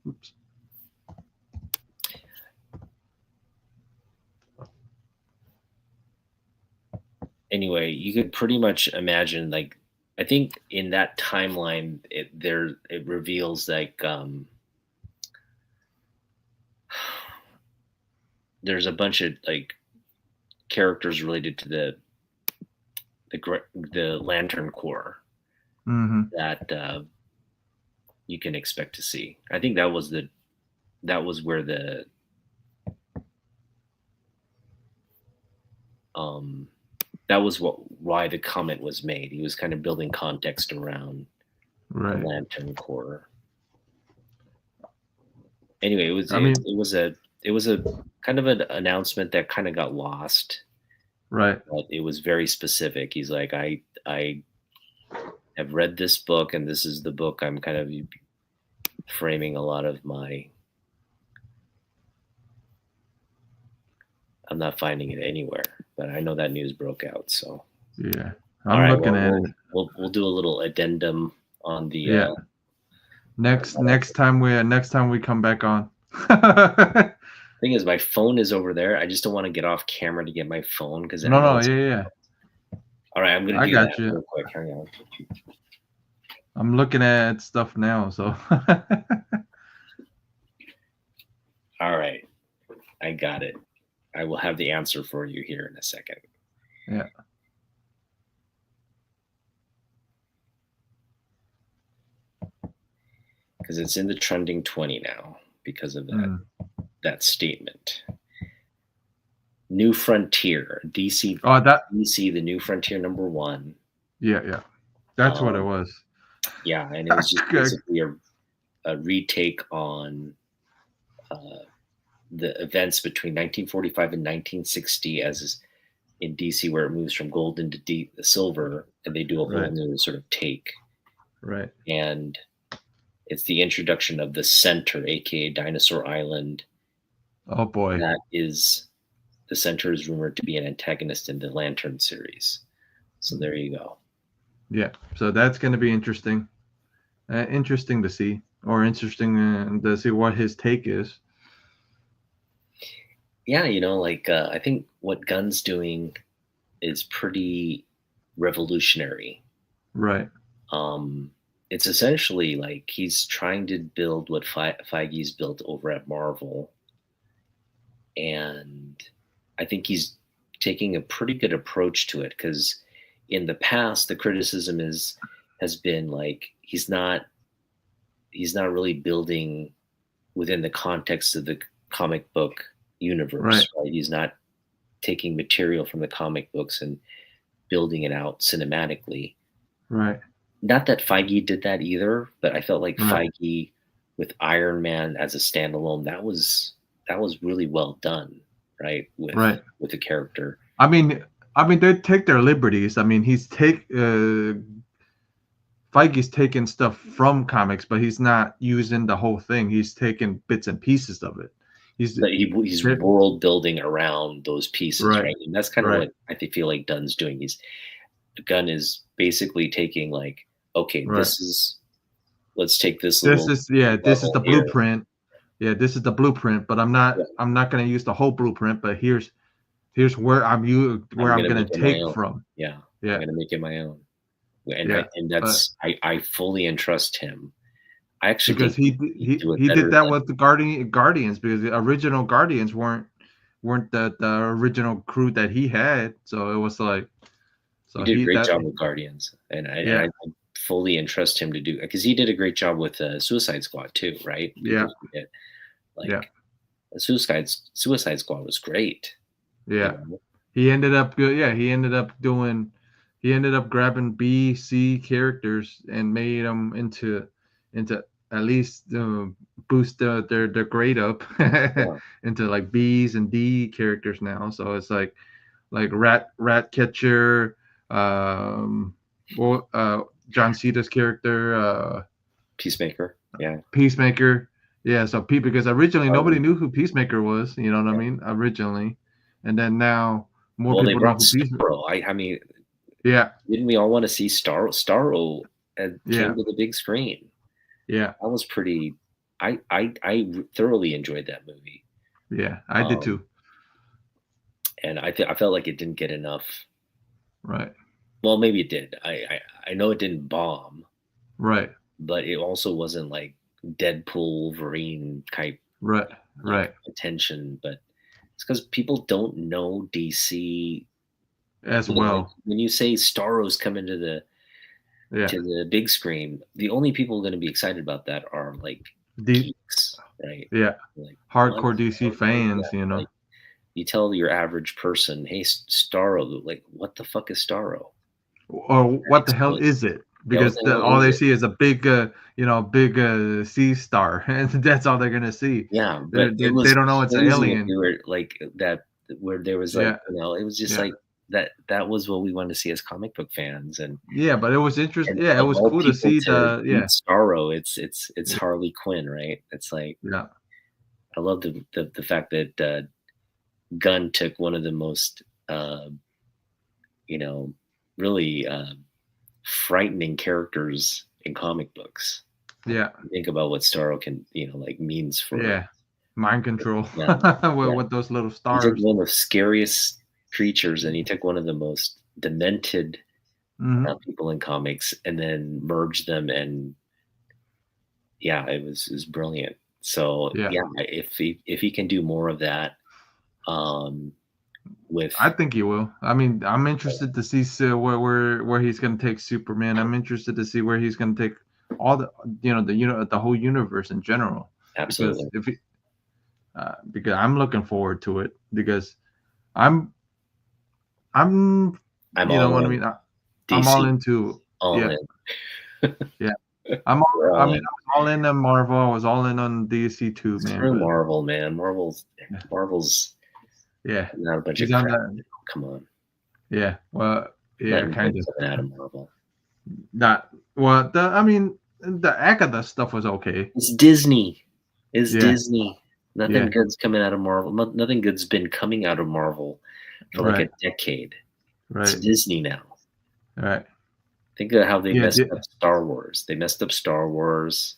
Oops. Anyway, you could pretty much imagine, like, I think in that timeline, it reveals like there's a bunch of like characters related to the Lantern Corps that you can expect to see. I think that was where the that was why the comment was made. He was kind of building context around the Lantern Corps. Anyway, it was a kind of an announcement that kind of got lost. Right. But it was very specific. He's like, I have read this book, and this is the book I'm kind of framing a lot of my. I'm not finding it anywhere, but I know that news broke out. So yeah, I'm looking at it. We'll do a little addendum on the next time we come back on. Thing is, my phone is over there. I just don't want to get off camera to get my phone because yeah. All right, I'm gonna. I got you. Real quick. Hang on. I'm looking at stuff now, so. All right, I got it. I will have the answer for you here in a second. Yeah. Because it's in the trending 20 now because of that statement. New Frontier, DC. Oh, DC, the New Frontier #1. Yeah. That's what it was. Yeah, and it was just basically a retake on the events between 1945 and 1960 as in DC, where it moves from gold into silver, and they do a whole new sort of take. Right. And it's the introduction of the Center, aka Dinosaur Island. Oh boy. The Center is rumored to be an antagonist in the Lantern series. So there you go. Yeah. So that's going to be interesting. Interesting to see, or interesting to see what his take is. Yeah, I think what Gunn's doing is pretty revolutionary. Right. It's essentially like he's trying to build what Feige's built over at Marvel. And I think he's taking a pretty good approach to it, because in the past, the criticism has been like he's not really building within the context of the comic book universe, right? He's not taking material from the comic books and building it out cinematically. Right. Not that Feige did that either, but I felt like Feige with Iron Man as a standalone, that was really well done, right? With the character. I mean, they take their liberties. I mean, Feige's taking stuff from comics, but he's not using the whole thing. He's taking bits and pieces of it. He's world building around those pieces, right? And that's kind of what I feel like Gunn's doing. Gunn is basically taking like, okay, let's take this. This is the blueprint. Yeah, this is the blueprint, but I'm not going to use the whole blueprint, but here's where I'm going to take from. Yeah. I'm going to make it my own. And that's I fully entrust him. I actually because he did that with the Guardians, because the original Guardians weren't the original crew that he had, so it was like He So did a he great that job with Guardians, and yeah, I fully entrust him to do because he did a great job with Suicide Squad too, right? yeah, People forget yeah, like Suicide Squad was great, you yeah. know. He ended up good. Yeah, he ended up doing. He ended up grabbing B, C characters and made them into at least boost their grade up Yeah, into like B's and D characters now. So it's like Ratcatcher, um, well, John Cena's character, Peacemaker, yeah. Peacemaker. Yeah, so because originally nobody Harley. knew who Peacemaker was. You know what I mean? Originally, and then now more Well, they people know brought who Peacemaker. Starro. I mean, Yeah, didn't we all want to see Starro yeah, came to the big screen? yeah, That was pretty. I thoroughly enjoyed that movie, yeah. I did um, too. and I felt like it didn't get enough. Right, Well, maybe it did. I know it didn't bomb, right, but it also wasn't like Deadpool Wolverine type right, like right. attention. But it's because people don't know DC. As You know, like well. when you say Starro's coming Yeah. to the big screen, the only people going to be excited about that are like The geeks, right? yeah. Like what? Hardcore DC Yeah, fans. You know. like you tell your average person, "Hey, Starro," like what the fuck is Starro? Or what the hell Explain. is it? Yeah, what Because the hell all is they it? see is a big, big sea star, and that's all they're gonna see. Yeah, They, but they, it they was don't know it's an crazy when alien. we were like that, where there was like, Yeah, it was just yeah, like that. That was what we wanted to see as comic book fans, yeah. But it was interesting. and Yeah, it of was all cool to people see to the. meet Yeah, Starro, it's yeah, Harley Quinn, right? It's like yeah, I love the fact that Gunn took one of the most uh, you know really frightening characters in comic books. yeah, Think about what Starro can like means for yeah. Mind control yeah yeah. with those little He took stars. one of the scariest creatures and he took one of the most demented Hmm. people in comics and then merged them, and yeah, it was brilliant. So Yeah, yeah, if he can do more of that, um, with I think he will. I mean, I'm interested to see where he's gonna take Superman. I'm interested to see where he's gonna take all the the whole universe in general. Because absolutely, if he, because I'm looking forward to it because I'm I'm I'm you know all what I in mean. I'm all DC, into all yeah, in. yeah. I'm all, We're I all mean, in. I was all in on Marvel. I was all in on DC too, man. Screw But Marvel, man. yeah, Marvel's yeah, not a bunch of he's on crap. that. Come on, Yeah, well, yeah, letting kind good of. coming out of Marvel. That well, I mean, the Agatha stuff was okay. It's Disney. It's Yeah, Disney. Nothing yeah, good's coming out of Marvel. Nothing good's been coming out of Marvel for like a right, decade. It's right, Disney now. right. Think of how they Yeah, messed up Star Wars. They messed up Star Wars.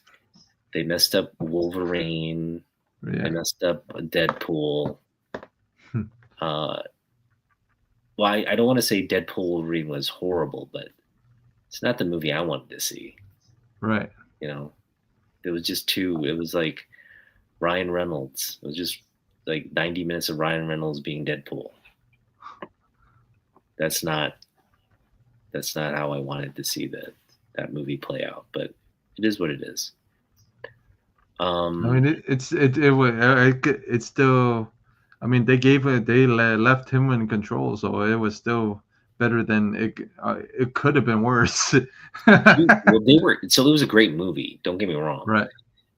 They messed up Wolverine. They yeah, messed up Deadpool. hmm, Uh, well, I don't want to say Deadpool Wolverine was horrible, but it's not the movie I wanted to see. right, You know, it was just too. It was like Ryan Reynolds. It was just like 90 minutes of Ryan Reynolds being Deadpool. That's not how I wanted to see that movie play out, but it is what it is. I mean, it was it's still. I mean, they left him in control, so it was still better than it. It could have been worse. Well, they were so it was a great movie. Don't get me wrong, Right,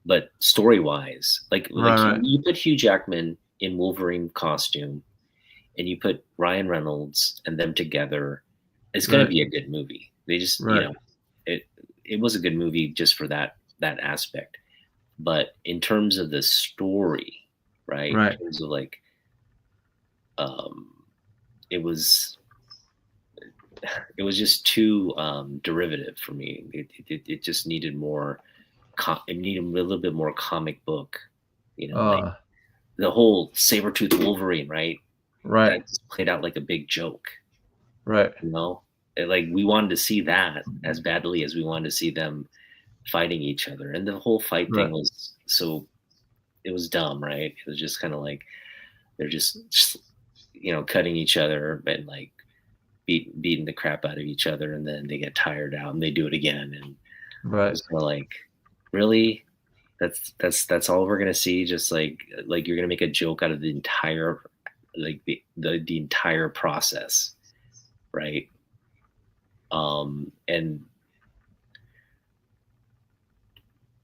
but story wise, like right, right, you put Hugh Jackman in Wolverine costume, and you put Ryan Reynolds and them together, it's going to right, be a good movie. They just right, it it was a good movie just for that aspect. But in terms of the story, right? right, In terms of like, um, it was just too derivative for me. It just needed more. It needed a little bit more comic book. Like uh, the whole Sabretooth Wolverine, right? right, That just played out like a big joke. right, Like we wanted to see that as badly as we wanted to see them fighting each other, and the whole fight thing right, was so it was dumb, right? It was just kind of like they're just cutting each other and like beating the crap out of each other, and then they get tired out and they do it again, and Right. it's like, really, that's all we're gonna see? Just like you're gonna make a joke out of the entire the entire process, right? And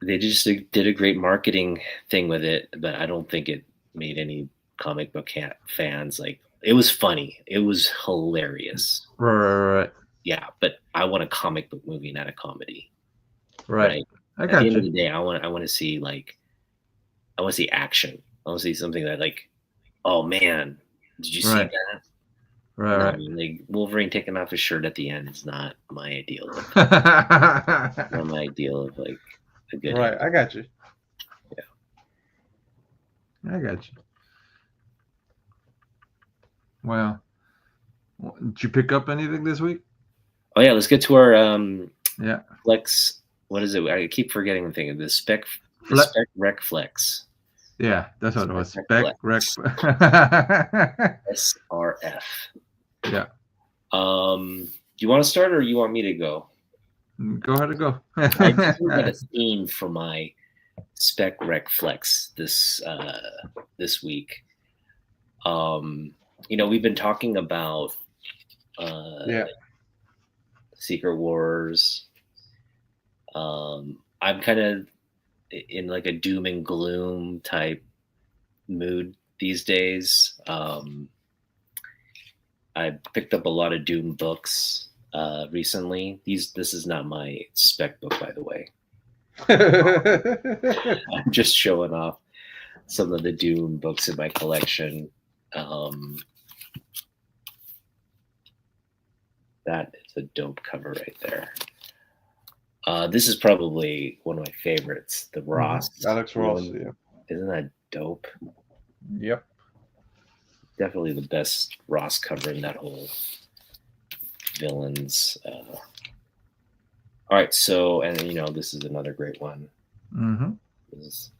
they just did a great marketing thing with it, but I don't think it made any comic book fans like. It was funny. It was hilarious. Right. Yeah, but I want a comic book movie, not a comedy. Right. Right. I At got the end of you. the day, I want to see I want to see action. I want to see something that like, oh man, did you see Right. that? Right. No, Right. like Wolverine taking off his shirt at the end is not my ideal of not my ideal of like a good Right. hero. I got you. Yeah. I got you. Well, did you pick up anything this week? Oh yeah, let's get to our Yeah. Flex. What is it? I keep forgetting the thing. The Spec Rec Flex. Yeah, that's what it was. Spec Rec. SRF. Yeah. Do you want to start or you want me to go? Go ahead and go. I didn't get a theme for my Spec Rec Flex this week. We've been talking about Secret Wars. I'm kind of in like a doom and gloom type mood these days. I picked up a lot of Doom books recently. This is not my spec book, by the way. I'm just showing off some of the Doom books in my collection. That is a dope cover right there. This is probably one of my favorites, the Ross. Alex Ross, yeah. Isn't that dope? Yep. Definitely the best Ross cover in that whole villains. All right, so, and this is another great one. Mm-hmm. This is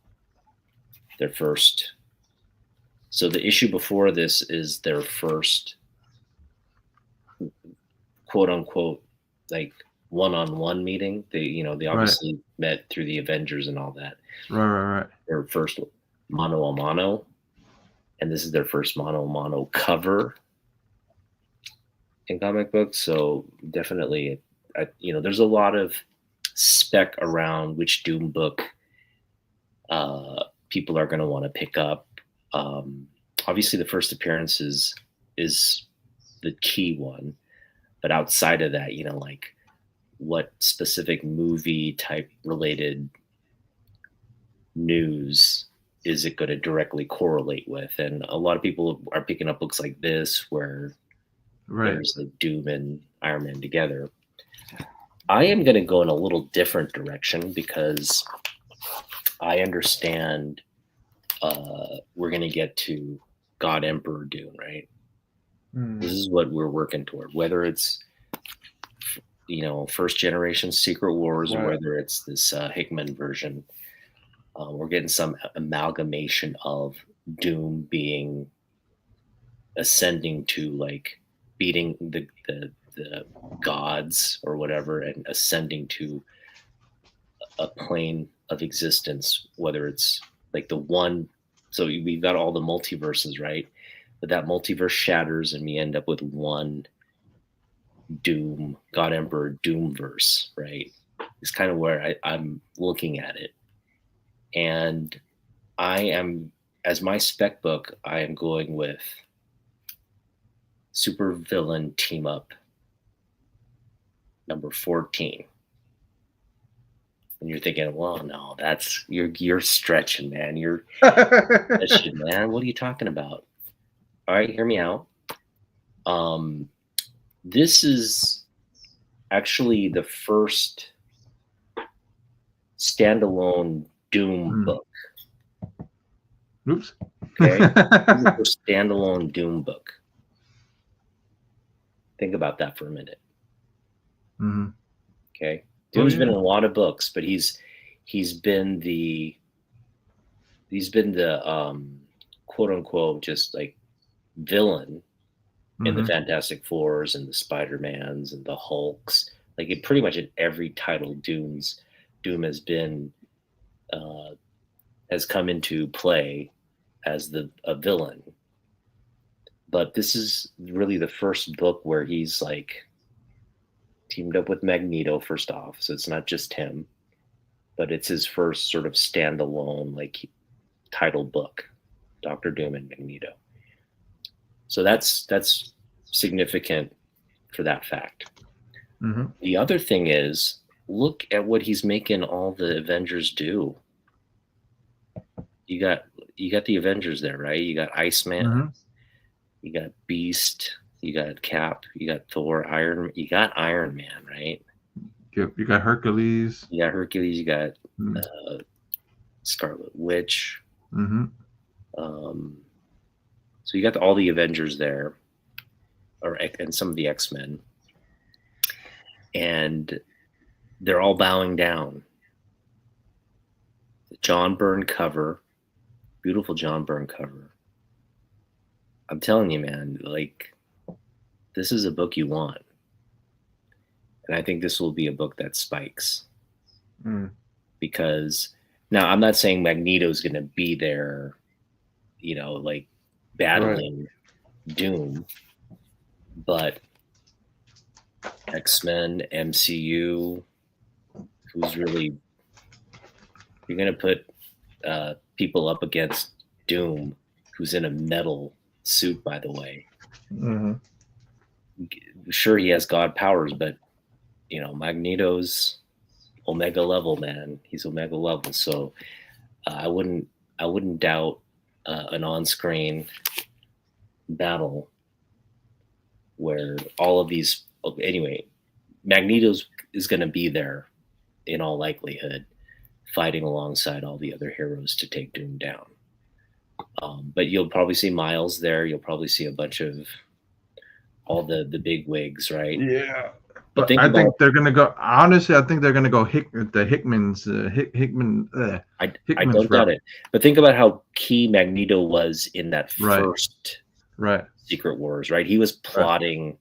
their first. So the issue before this is their first, quote unquote, like one-on-one meeting. They obviously met through the Avengers and all that. Right. Their first mano a mano, and this is their first mano a mano cover in comic books. So definitely, there's a lot of spec around which Doom book people are going to want to pick up. Obviously, the first appearance is the key one, but outside of that, like what specific movie type related news is it going to directly correlate with? And a lot of people are picking up books like this where there's like Doom and Iron Man together. I am going to go in a little different direction because I understand we're going to get to God Emperor Doom, right? This is what we're working toward, whether it's first generation Secret Wars or whether it's this Hickman version. We're getting some amalgamation of Doom being ascending to like beating the gods or whatever and ascending to a plane of existence, whether it's like the one. So we've got all the multiverses, right? But that multiverse shatters and we end up with one Doom, God Emperor Doomverse, right? It's kind of where I'm looking at it. And I am, as my spec book, I am going with Super Villain Team Up number 14. And you're thinking, well, no, that's you're stretching, man. You're stretching, man. What are you talking about? All right, hear me out. This is actually the first standalone Doom book. Oops. Okay. This is the first standalone Doom book. Think about that for a minute. Mm-hmm. Okay. Doom's been in a lot of books, but he's been the quote unquote just like villain in the Mm-hmm. Fantastic Fours and the Spider-Mans and the Hulks. Like it pretty much in every title, Doom has been has come into play as a villain. But this is really the first book where he's like teamed up with Magneto first off, so it's not just him, but it's his first sort of standalone like title book, Doctor Doom and Magneto. So that's significant for that fact. Mm-hmm. The other thing is, look at what he's making all the Avengers do. You got the Avengers there, right? You got Iceman, Mm-hmm. you got Beast, you got Cap, you got Thor, you got Iron Man, right? You got Hercules. You got Hercules, you got Mm-hmm. Scarlet Witch. Mm-hmm. So you got all the Avengers there, and some of the X-Men, and they're all bowing down. The John Byrne cover, beautiful John Byrne cover. I'm telling you, man, like this is a book you want. And I think this will be a book that spikes. Because now I'm not saying Magneto's going to be there, like battling Doom, but X-Men, MCU, who's really, you're going to put people up against Doom, who's in a metal suit, by the way. Mm-hmm. Sure, he has God powers, but Magneto's Omega level, man. He's Omega level, so I wouldn't doubt an on-screen battle where all of these. Anyway, Magneto's is going to be there in all likelihood, fighting alongside all the other heroes to take Doom down. But you'll probably see Miles there. You'll probably see a bunch of all the big wigs, right? Yeah. But I think they're gonna go. Honestly, I think they're gonna go Hickman's Hickman. I don't doubt it. But think about how key Magneto was in that first Secret Wars, right? He was plotting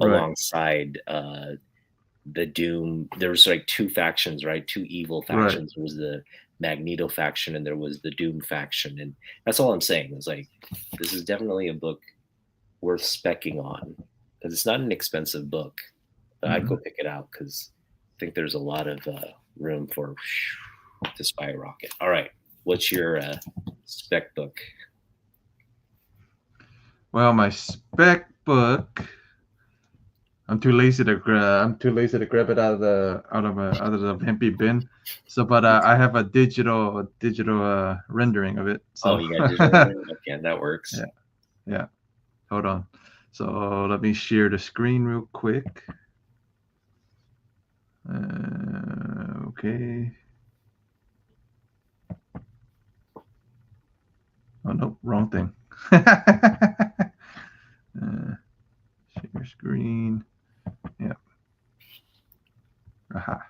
alongside the Doom. There was like two factions, right? Two evil factions. There was the Magneto faction and there was the Doom faction, and that's all I'm saying. Is like this is definitely a book worth specking on because it's not an expensive book. But I'd go pick it out because I think there's a lot of room to skyrocket. All right, what's your spec book? Well, my spec book, I'm too lazy to grab it out of the Vampy bin. So, but I have a digital rendering of it. So. Oh, you got digital rendering? Okay, that works. Yeah. Hold on. So let me share the screen real quick. Okay. Oh no, wrong thing. Share screen. Yeah. Aha.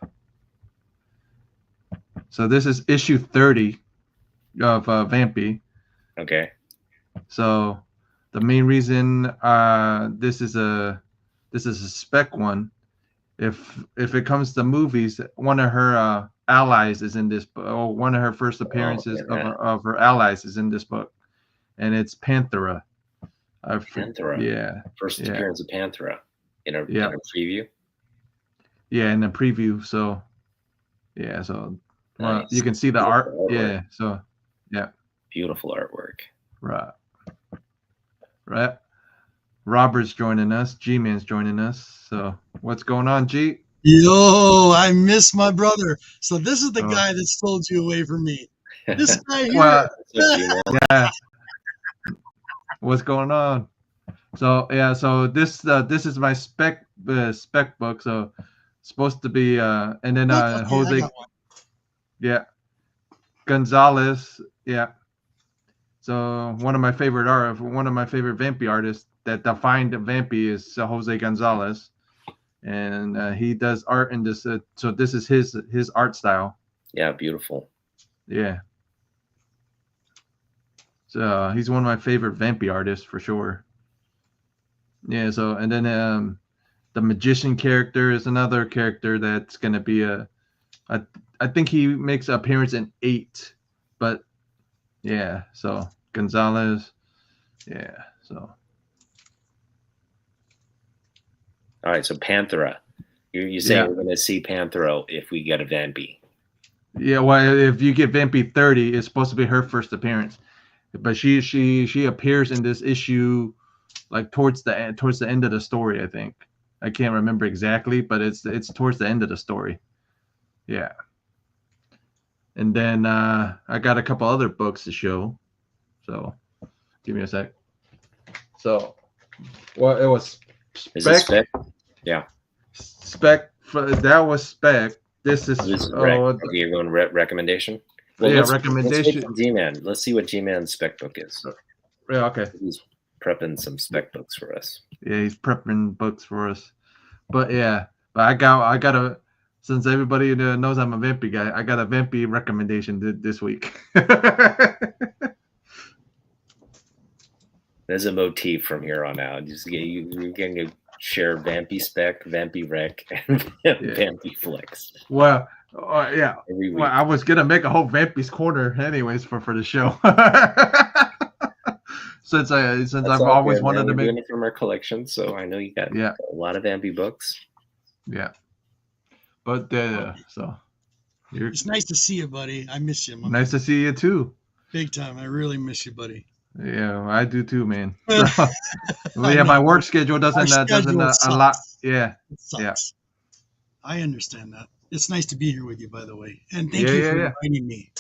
So this is issue 30 of Vampy. Okay. So the main reason this is a spec one. If it comes to movies, one of her allies is in this book. Or one of her first appearances of her allies is in this book, and it's Panthera. Panthera. Yeah. First appearance of Panthera in a preview. Yeah, in the preview. So, yeah. So, nice. You can see the art. Yeah. So, yeah. Beautiful artwork. Right. Robert's joining us. G-Man's joining us. So what's going on, G? Yo, I miss my brother. So this is the guy that stole you away from me. This guy here. Well, yeah. What's going on? So yeah. So this is my spec book. So it's supposed to be and then Jose. Yeah. Gonzalez. Yeah. So one of my favorite Vampy artists that defined Vampy is Jose Gonzalez, and he does art in this. So this is his art style. Yeah, beautiful. Yeah. So he's one of my favorite Vampy artists for sure. Yeah. So and then the magician character is another character that's gonna be I think he makes an appearance in 8, but yeah. So Gonzalez. Yeah. So. All right, so Panthera. You saying we're going to see Panthera if we get a Vampy? Yeah, well, if you get Vampy 30, it's supposed to be her first appearance, but she appears in this issue like towards the end of the story. I think I can't remember exactly, but it's towards the end of the story. Yeah. And then I got a couple other books to show, so give me a sec. So, well, it was Spec. Is it Spec? Yeah. Spec. That was Spec. This is you're going recommendation. Well, yeah, recommendation. Let's see what G-Man's spec book is. Yeah, okay. He's prepping some spec books for us. Yeah, he's prepping books for us. But yeah, I got a, since everybody knows I'm a Vampy guy, I got a Vampy recommendation this week. There's a motif from here on out. You're going to share Vampy Spec, Vampy Rec, and Vampy Flex. Well, yeah. Well, I was gonna make a whole Vampy's corner, anyways, for the show. since I've always wanted to make it from our collection, so I know you got a lot of Vampy books. Yeah, but so it's nice to see you, buddy. I miss you. Nice to see you too. Big time. I really miss you, buddy. Yeah, I do too, man. Yeah, my work schedule doesn't a lot. Yeah, it sucks. Yeah. I understand that. It's nice to be here with you, by the way, and thank you for inviting me.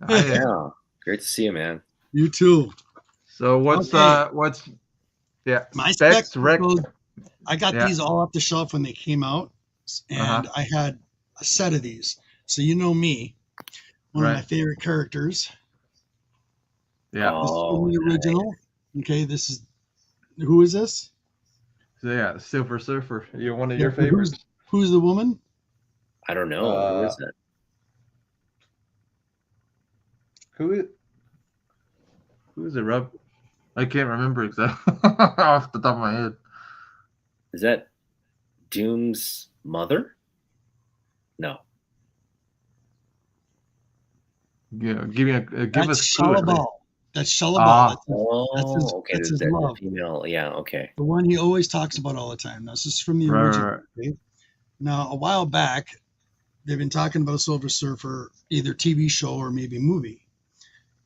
Yeah, great to see you, man. You too. So what's my specs? I got these all off the shelf when they came out, and I had a set of these. So you know me, one of my favorite characters. Yeah. This is from the original. Okay, this is who is this? So yeah, Silver Surfer. You're one of your favorites. Who's the woman? I don't know. Who is that? Who is it, Rob? I can't remember exactly off the top of my head. Is that Doom's mother? No. Yeah, give us Shellabal. That's Shellabal. That's his love. Female. Yeah, okay. The one he always talks about all the time. This is from the original. Right. Okay? Now, a while back, they've been talking about a Silver Surfer, either TV show or maybe movie.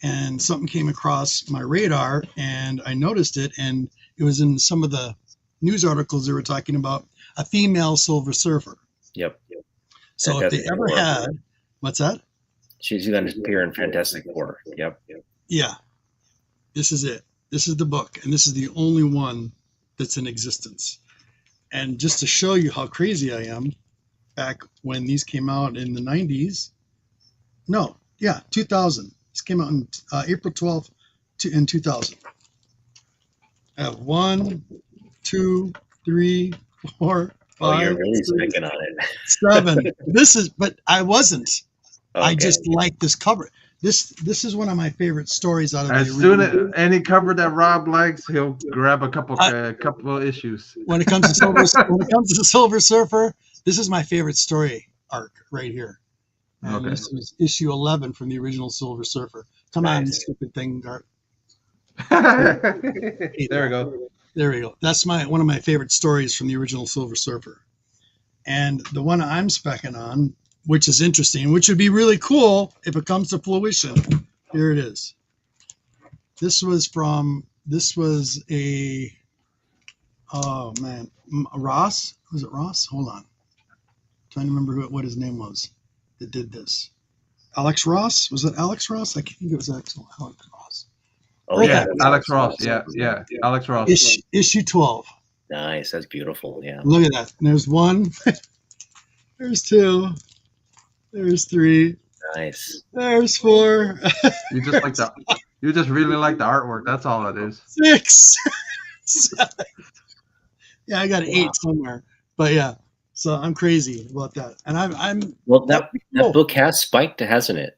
And something came across my radar, and I noticed it, and it was in some of the news articles they were talking about a female Silver Surfer. Yep. So if they ever had, what's that? She's going to appear in Fantastic Four. Yep. Yeah. This is it. This is the book, and this is the only one that's in existence. And just to show you how crazy I am, back when these came out in the 90s, 2000. This came out on April 12th in 2000. I have 1, 2, 3, 4, 5. You're really picking on it. 7. But I wasn't. Okay. I just like this cover. This is one of my favorite stories out of as soon as any cover that Rob likes, he'll grab a couple issues. When it comes to Silver Surfer, this is my favorite story arc right here. And this was issue 11 from the original Silver Surfer. Come on, you stupid thing, Gart. There we go. There we go. That's one of my favorite stories from the original Silver Surfer. And the one I'm specking on, which is interesting, which would be really cool if it comes to fruition. Here it is. This was Ross. Was it Ross? Hold on. I'm trying to remember what his name was that did this. Alex Ross? Was it Alex Ross? I think it was Alex Ross. Oh, yeah. Alex Ross. Yeah. Alex Ross. Issue 12. Nice. That's beautiful. Yeah. Look at that. There's 1. There's 2. There's 3. Nice. There's 4. You just really like the artwork. That's all it is. 6. 7. Yeah, I got an 8 somewhere. But yeah. So I'm crazy about that. And I'm well that book has spiked, hasn't it?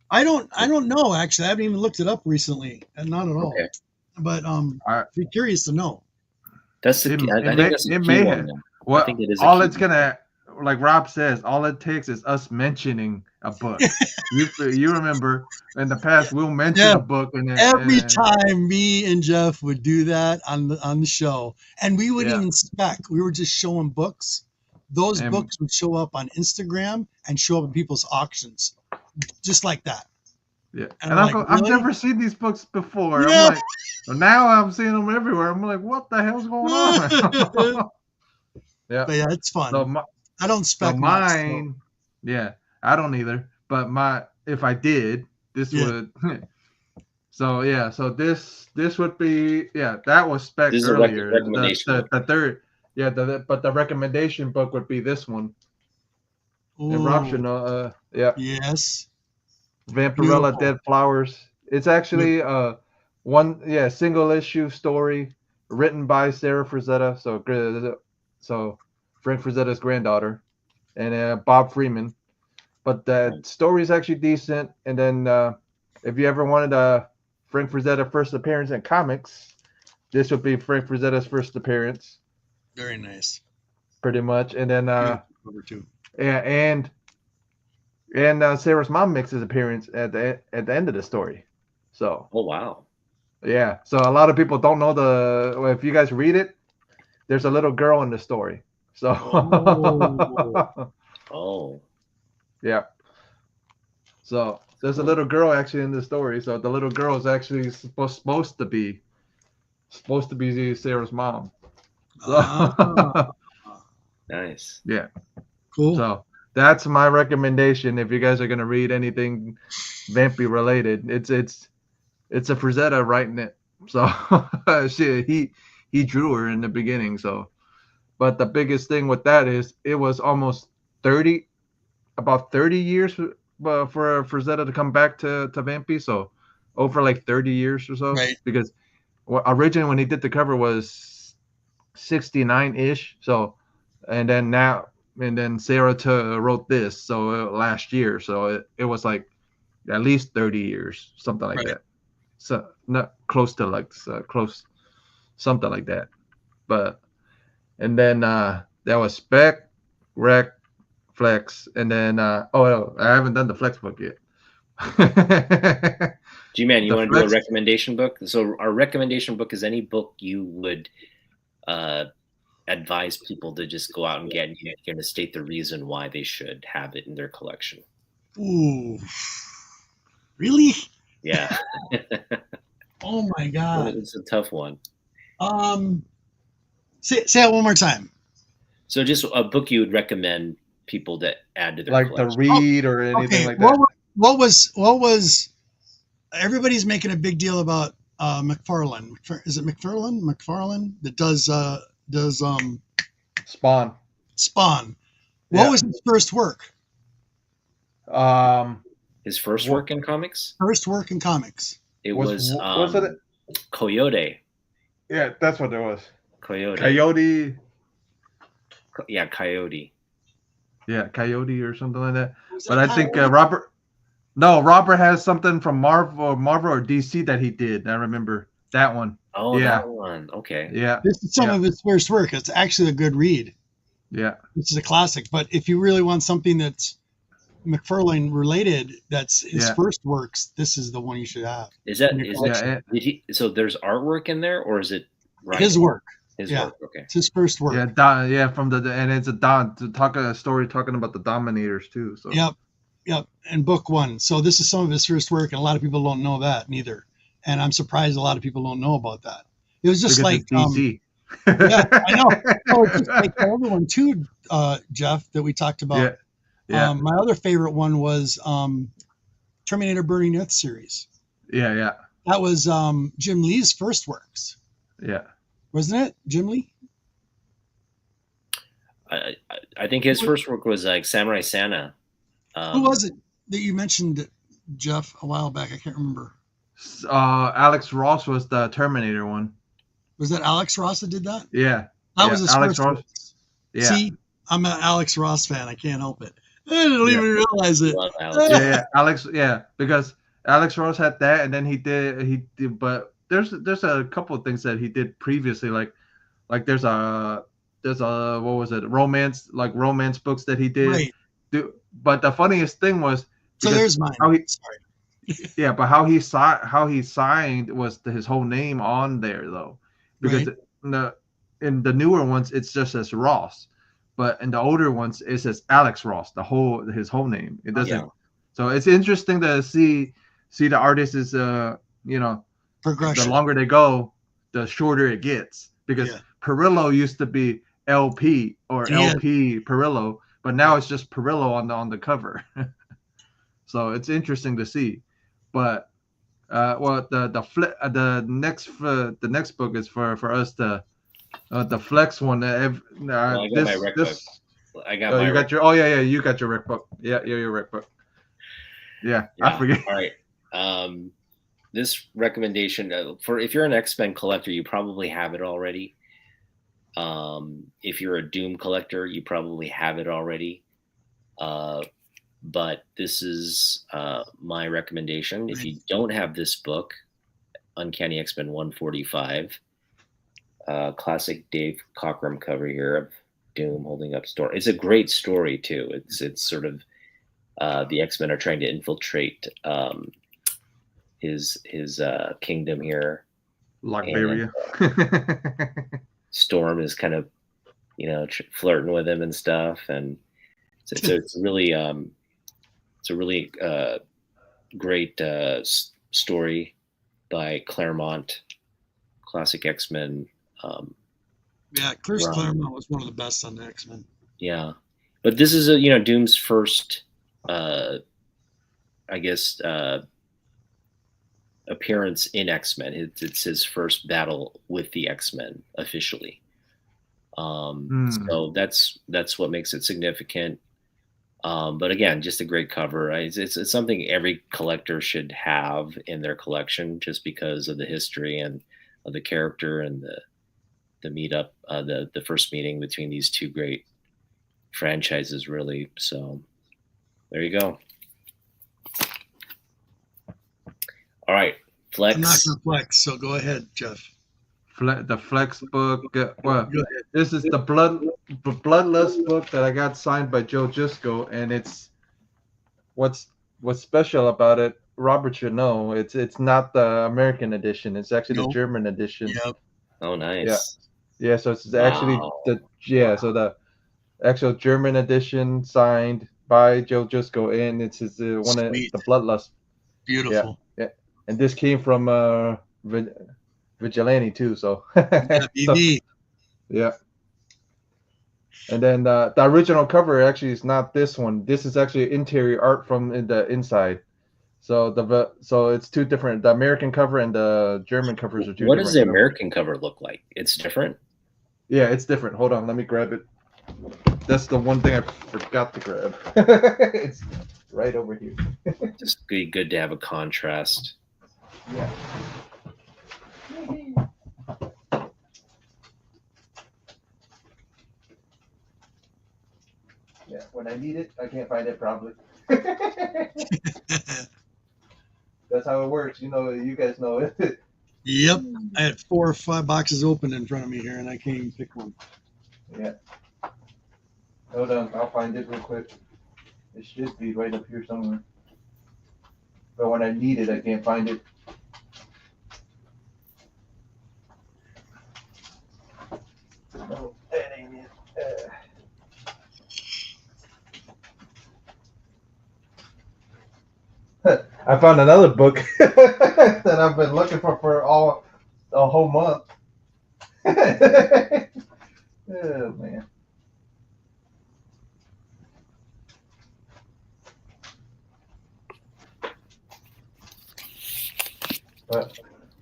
I don't know actually. I haven't even looked it up recently. And not at all. Okay. But I'd be curious to know. That's the. I think that's the it key may one. have. Then. I Well, think it is. all it's gonna, like Rob says, all it takes is us mentioning a book. you remember in the past we'll mention a book and then, every time me and Jeff would do that on the show, and we wouldn't even spec. We were just showing books. Those books would show up on Instagram and show up in people's auctions, just like that. Yeah, and I'm like, I've never seen these books before. Yeah. I'm like, well, now I'm seeing them everywhere. I'm like, what the hell's going on? Yeah, but yeah, it's fun. So I don't spec mine. So. Yeah, I don't either. But if I did, this would. So yeah, so this would be that was spec earlier. The third, but the recommendation book would be this one. And Rob should know. Yes. Vampirella Dead Flowers. It's actually one single issue story written by Sarah Frazetta, so Frank Frazetta's granddaughter, and Bob Freeman. But the story is actually decent. And then if you ever wanted a Frank Frazetta first appearance in comics, this would be Frank Frazetta's first appearance. Very nice. Pretty much. And then number 2. Yeah, and Sarah's mom makes his appearance at the end of the story. So. Oh wow. Yeah. So a lot of people don't know if you guys read it, there's a little girl in the story. So. Oh. Yeah. So there's a little girl actually in the story. So the little girl is actually supposed to be Sarah's mom. So. Nice. Yeah. Cool. So that's my recommendation if you guys are gonna read anything Vampy related. It's a Frazetta writing it. So he drew her in the beginning. So, but the biggest thing with that is it was almost about 30 years for Frazetta to come back to Vampy. So over like 30 years or so. Right. Because originally when he did the cover was 69-ish. So, and then Sarah wrote this, so last year. So it was like at least 30 years, something like that. So not close to close, something like that. But, and then that was Spec, Rec, Flex, and then I haven't done the Flex book yet. G-Man, you want to do a recommendation book? So our recommendation book is any book you would advise people to just go out and get. You're going to state the reason why they should have it in their collection. Ooh, really? Yeah. Oh my God, it's a tough one. Say it one more time. So just a book you would recommend people to add to their collection. To read or anything like that. What was? Everybody's making a big deal about McFarlane. Is it McFarlane? McFarlane that does Spawn. What was his first work? His first work in comics? First work in comics. It was it? Coyote. Yeah, that's what it was. Coyote. Yeah, Coyote. Yeah, Coyote or something like that. But I think Robert has something from Marvel or DC that he did. I remember that one. Oh, yeah. That one. Okay. Yeah. This is some of his first work. It's actually a good read. Yeah. This is a classic. But if you really want something that's McFarlane related, that's his first works, this is the one you should have. So there's artwork in there, or is it his work? His work. Okay. It's his first work. Yeah, from and it's a story talking about the Dominators too. So. Yep. And book 1. So this is some of his first work, and a lot of people don't know that neither. And I'm surprised a lot of people don't know about that. It was just like DC. Yeah, I know. Oh, it's just like the other one too, Jeff, that we talked about. Yeah. My other favorite one was Terminator Burning Earth series. Yeah. That was Jim Lee's first works. Yeah. Wasn't it, Jim Lee? I think his first work was like Samurai Santa. Who was it that you mentioned, Jeff, a while back? I can't remember. Alex Ross was the Terminator one. Was that Alex Ross that did that? Yeah. That was his Alex first Ross. works. Yeah. See, I'm an Alex Ross fan. I can't help it. I didn't even realize it. Alex. Yeah, because Alex Ross had that, and then he did. But there's a couple of things that he did previously, like Like there's a what was it, romance books that he did. Right. But the funniest thing was So because there's mine. Sorry. yeah, but how he signed was his whole name on there though, because Right. in the newer ones it just says Ross, but in the older ones it says Alex Ross, his whole name. It doesn't. Yeah. So it's interesting to see the artist is the Progression. longer they go, the shorter it gets, because Yeah. Perillo used to be LP or Yeah. LP Perillo, but now it's just Perillo on the cover. So it's interesting to see. But well, the next book is for us to the flex one. Well, I got my rec book. I got my you rec got your yeah you got your rec book. Yeah, your rec book. Yeah, Yeah. I forget. All right. This recommendation for if you're an X-Men collector, you probably have it already. If you're a Doom collector, you probably have it already. But this is my recommendation. If you don't have this book, Uncanny X-Men 145, classic Dave Cockrum cover here of Doom holding up Storm. It's a great story too. It's sort of the X-Men are trying to infiltrate his kingdom here. Lockberia. Storm is kind of flirting with him and stuff, and it's really it's a really great story by Claremont, classic X-Men. Yeah, Chris Claremont was one of the best on the X-Men. Yeah, but this is Doom's first, I guess, appearance in X-Men. It's his first battle with the X-Men officially. So that's what makes it significant. But again, just a great cover. It's something every collector should have in their collection, just because of the history and of the character and the meetup, the first meeting between these two great franchises, really. So there you go. All right, Flex. I'm not gonna flex, so go ahead, Jeff. The Flex book. Well, this is the Bloodlust book that I got signed by Joe Jusko, and it's what's special about it. Robert should know. It's not the American edition. It's actually the German edition. Yep. Oh, nice. Yeah. So it's actually so the actual German edition signed by Joe Jusko, and it's his one of the Bloodlust. Beautiful. Yeah. And this came from Vigilante too, so BB. Yeah. And then the original cover actually is not this one. This is actually interior art from the inside. So it's two different. The American cover and the German covers are two. What does the American cover look like? It's different. Yeah, it's different. Hold on, let me grab it. That's the one thing I forgot to grab. It's right over here. Just be good to have a contrast. Yeah. Yeah, when I need it, I can't find it probably. That's how it works. You guys know it. Yep. I had 4 or 5 boxes open in front of me here, and I can't even pick one. Yeah. Hold on, I'll find it real quick. It should be right up here somewhere. But when I need it, I can't find it. No, that ain't it. I found another book that I've been looking for a whole month. Oh man.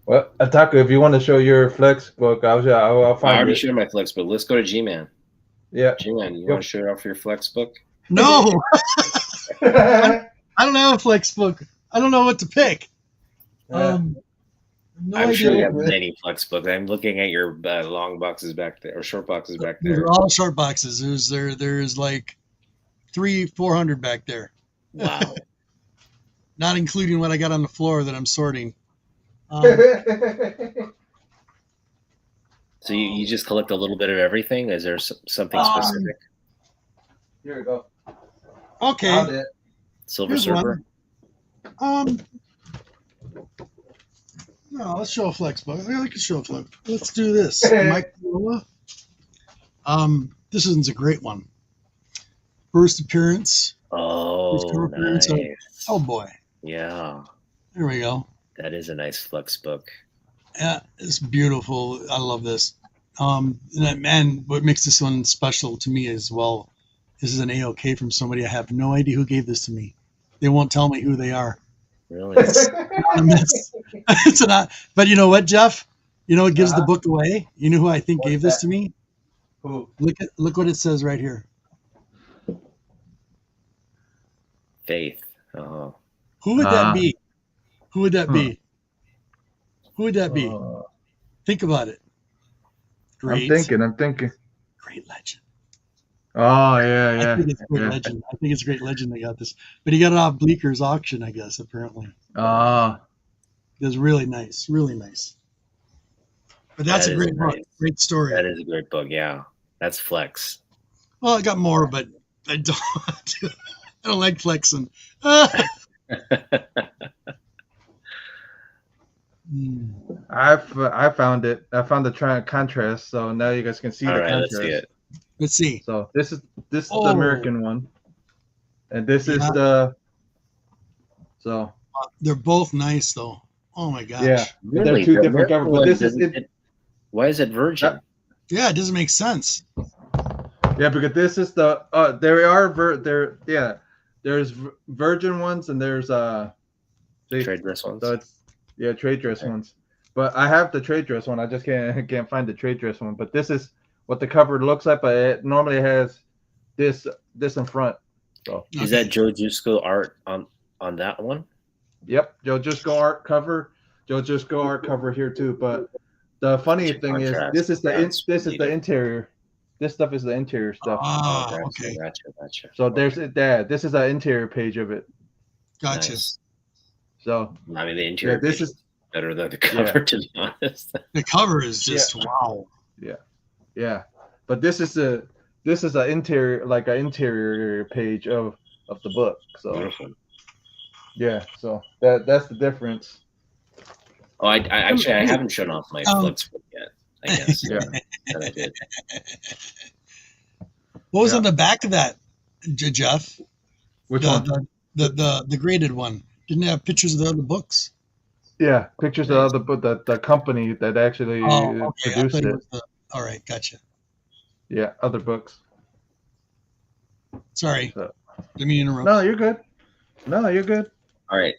Well, Ataku, if you want to show your Flex book, I'll find it. I already showed my Flex book. Let's go to G-Man. Yeah. G-Man, you want to show off your Flex book? No. I don't have a Flex book. I don't know what to pick. I'm sure you have many Flex books. I'm looking at your long boxes back there, or short boxes back there. They're all short boxes. There's like 300-400 back there. Wow. Not including what I got on the floor that I'm sorting. So you just collect a little bit of everything? Is there something specific? Here we go. Okay. Found it. Silver Here's Surfer? one. No, let's show a flex book. I like to show a flex. Let's do this. Mike Viola. This one's a great one. First appearance. Oh, appearance of- nice. Oh boy. Yeah, There we go. that is a nice flex book. Yeah, it's beautiful. I love this. And what makes this one special to me as well, this is an AOK from somebody. I have no idea who gave this to me. They won't tell me who they are. Really? It's not. But you know what, Jeff? You know what gives the book away? You know who I think gave this to me? Who? Look what it says right here. Faith. Oh, Who would that be? Who would that be? Who would that be? Think about it. I'm thinking. Great legend. Oh yeah. I think it's great legend. I think it's great legend that got this. But he got it off Bleeker's auction, I guess, apparently. It was really nice. Really nice. But that's That a is great book. nice. Great story. that is a great book. Yeah, that's flex. Well, I got more, but I don't I don't like flexing. I found it. I found the contrast. So now you guys can see All the right, contrast. let's see it. Let's see. So this is the Oh. American one, and this is Yeah. the. So They're both nice, though. Oh my gosh. yeah, Really? they're two The different American covers. But one this is doesn't- it. Why is it Virgin? Yeah, it doesn't make sense. Yeah, because this is the there are there's virgin ones and there's Trade dress ones. so it's trade dress ones. But I have the trade dress one. I just can't find the trade dress one. But this is what the cover looks like. But it normally has this in front. So Is that Joe Jusko art on that one? yep, Joe Jusko art cover. Joe Jusko art cover here too. But the funny thing is, this is the interior. This stuff is the interior stuff. Ah, Gotcha, okay. Gotcha. So there's that. This is the interior page of it. Gotcha. Nice. So I mean, the interior this page is better than the cover, to be honest. The cover is just wow. yeah. But this is an interior page of the book. So Beautiful. yeah. So that's the difference. Oh, I actually I haven't shown off my flex book yet. I guess. Yeah. That I did. What was Yeah. on the back of that, Jeff? Which one? The graded one. Didn't it have pictures of the other books? Yeah, pictures of the company that actually Oh, okay. I produced thought it. was all right, gotcha. Yeah, other books. Sorry. So- Didn't mean to interrupt. No, you're good. No, you're good. All right.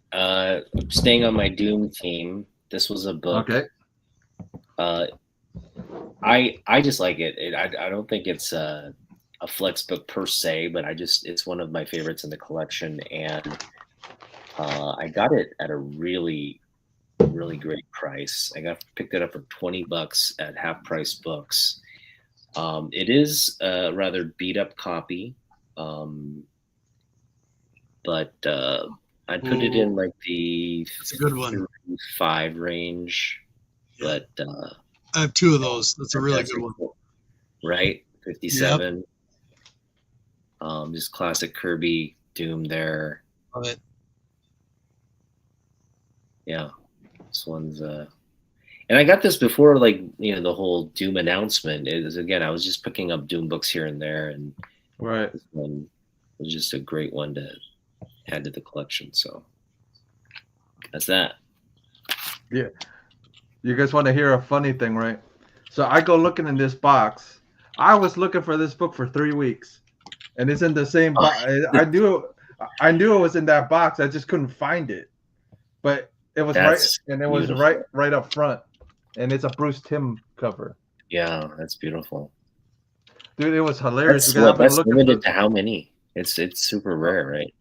Staying on my Doom theme, this was a book. Okay. I just like it. I don't think it's a flex book per se, but it's one of my favorites in the collection, and I got it at a really, really great price. Picked it up for $20 at Half Price Books. It is a rather beat up copy, but I put it in like the That's a good one. 5 range, but I have two of those. That's a really good one. Right? 57. Just classic Kirby Doom there. Love it. Yeah. This one's and I got this before the whole Doom announcement. It was, again, I was just picking up Doom books here and there, and Right. this one was just a great one to add to the collection. So that's that. Yeah. You guys want to hear a funny thing, right? So I go looking in this box. I was looking for this book for 3 weeks, and it's in the same box. I knew it was in that box. I just couldn't find it, but it was That's right, and it was beautiful. right up front, and it's a Bruce Timm cover. Yeah, that's beautiful. Dude, it was hilarious. That's, because I've been that's looking limited for- to how many? It's super rare, right?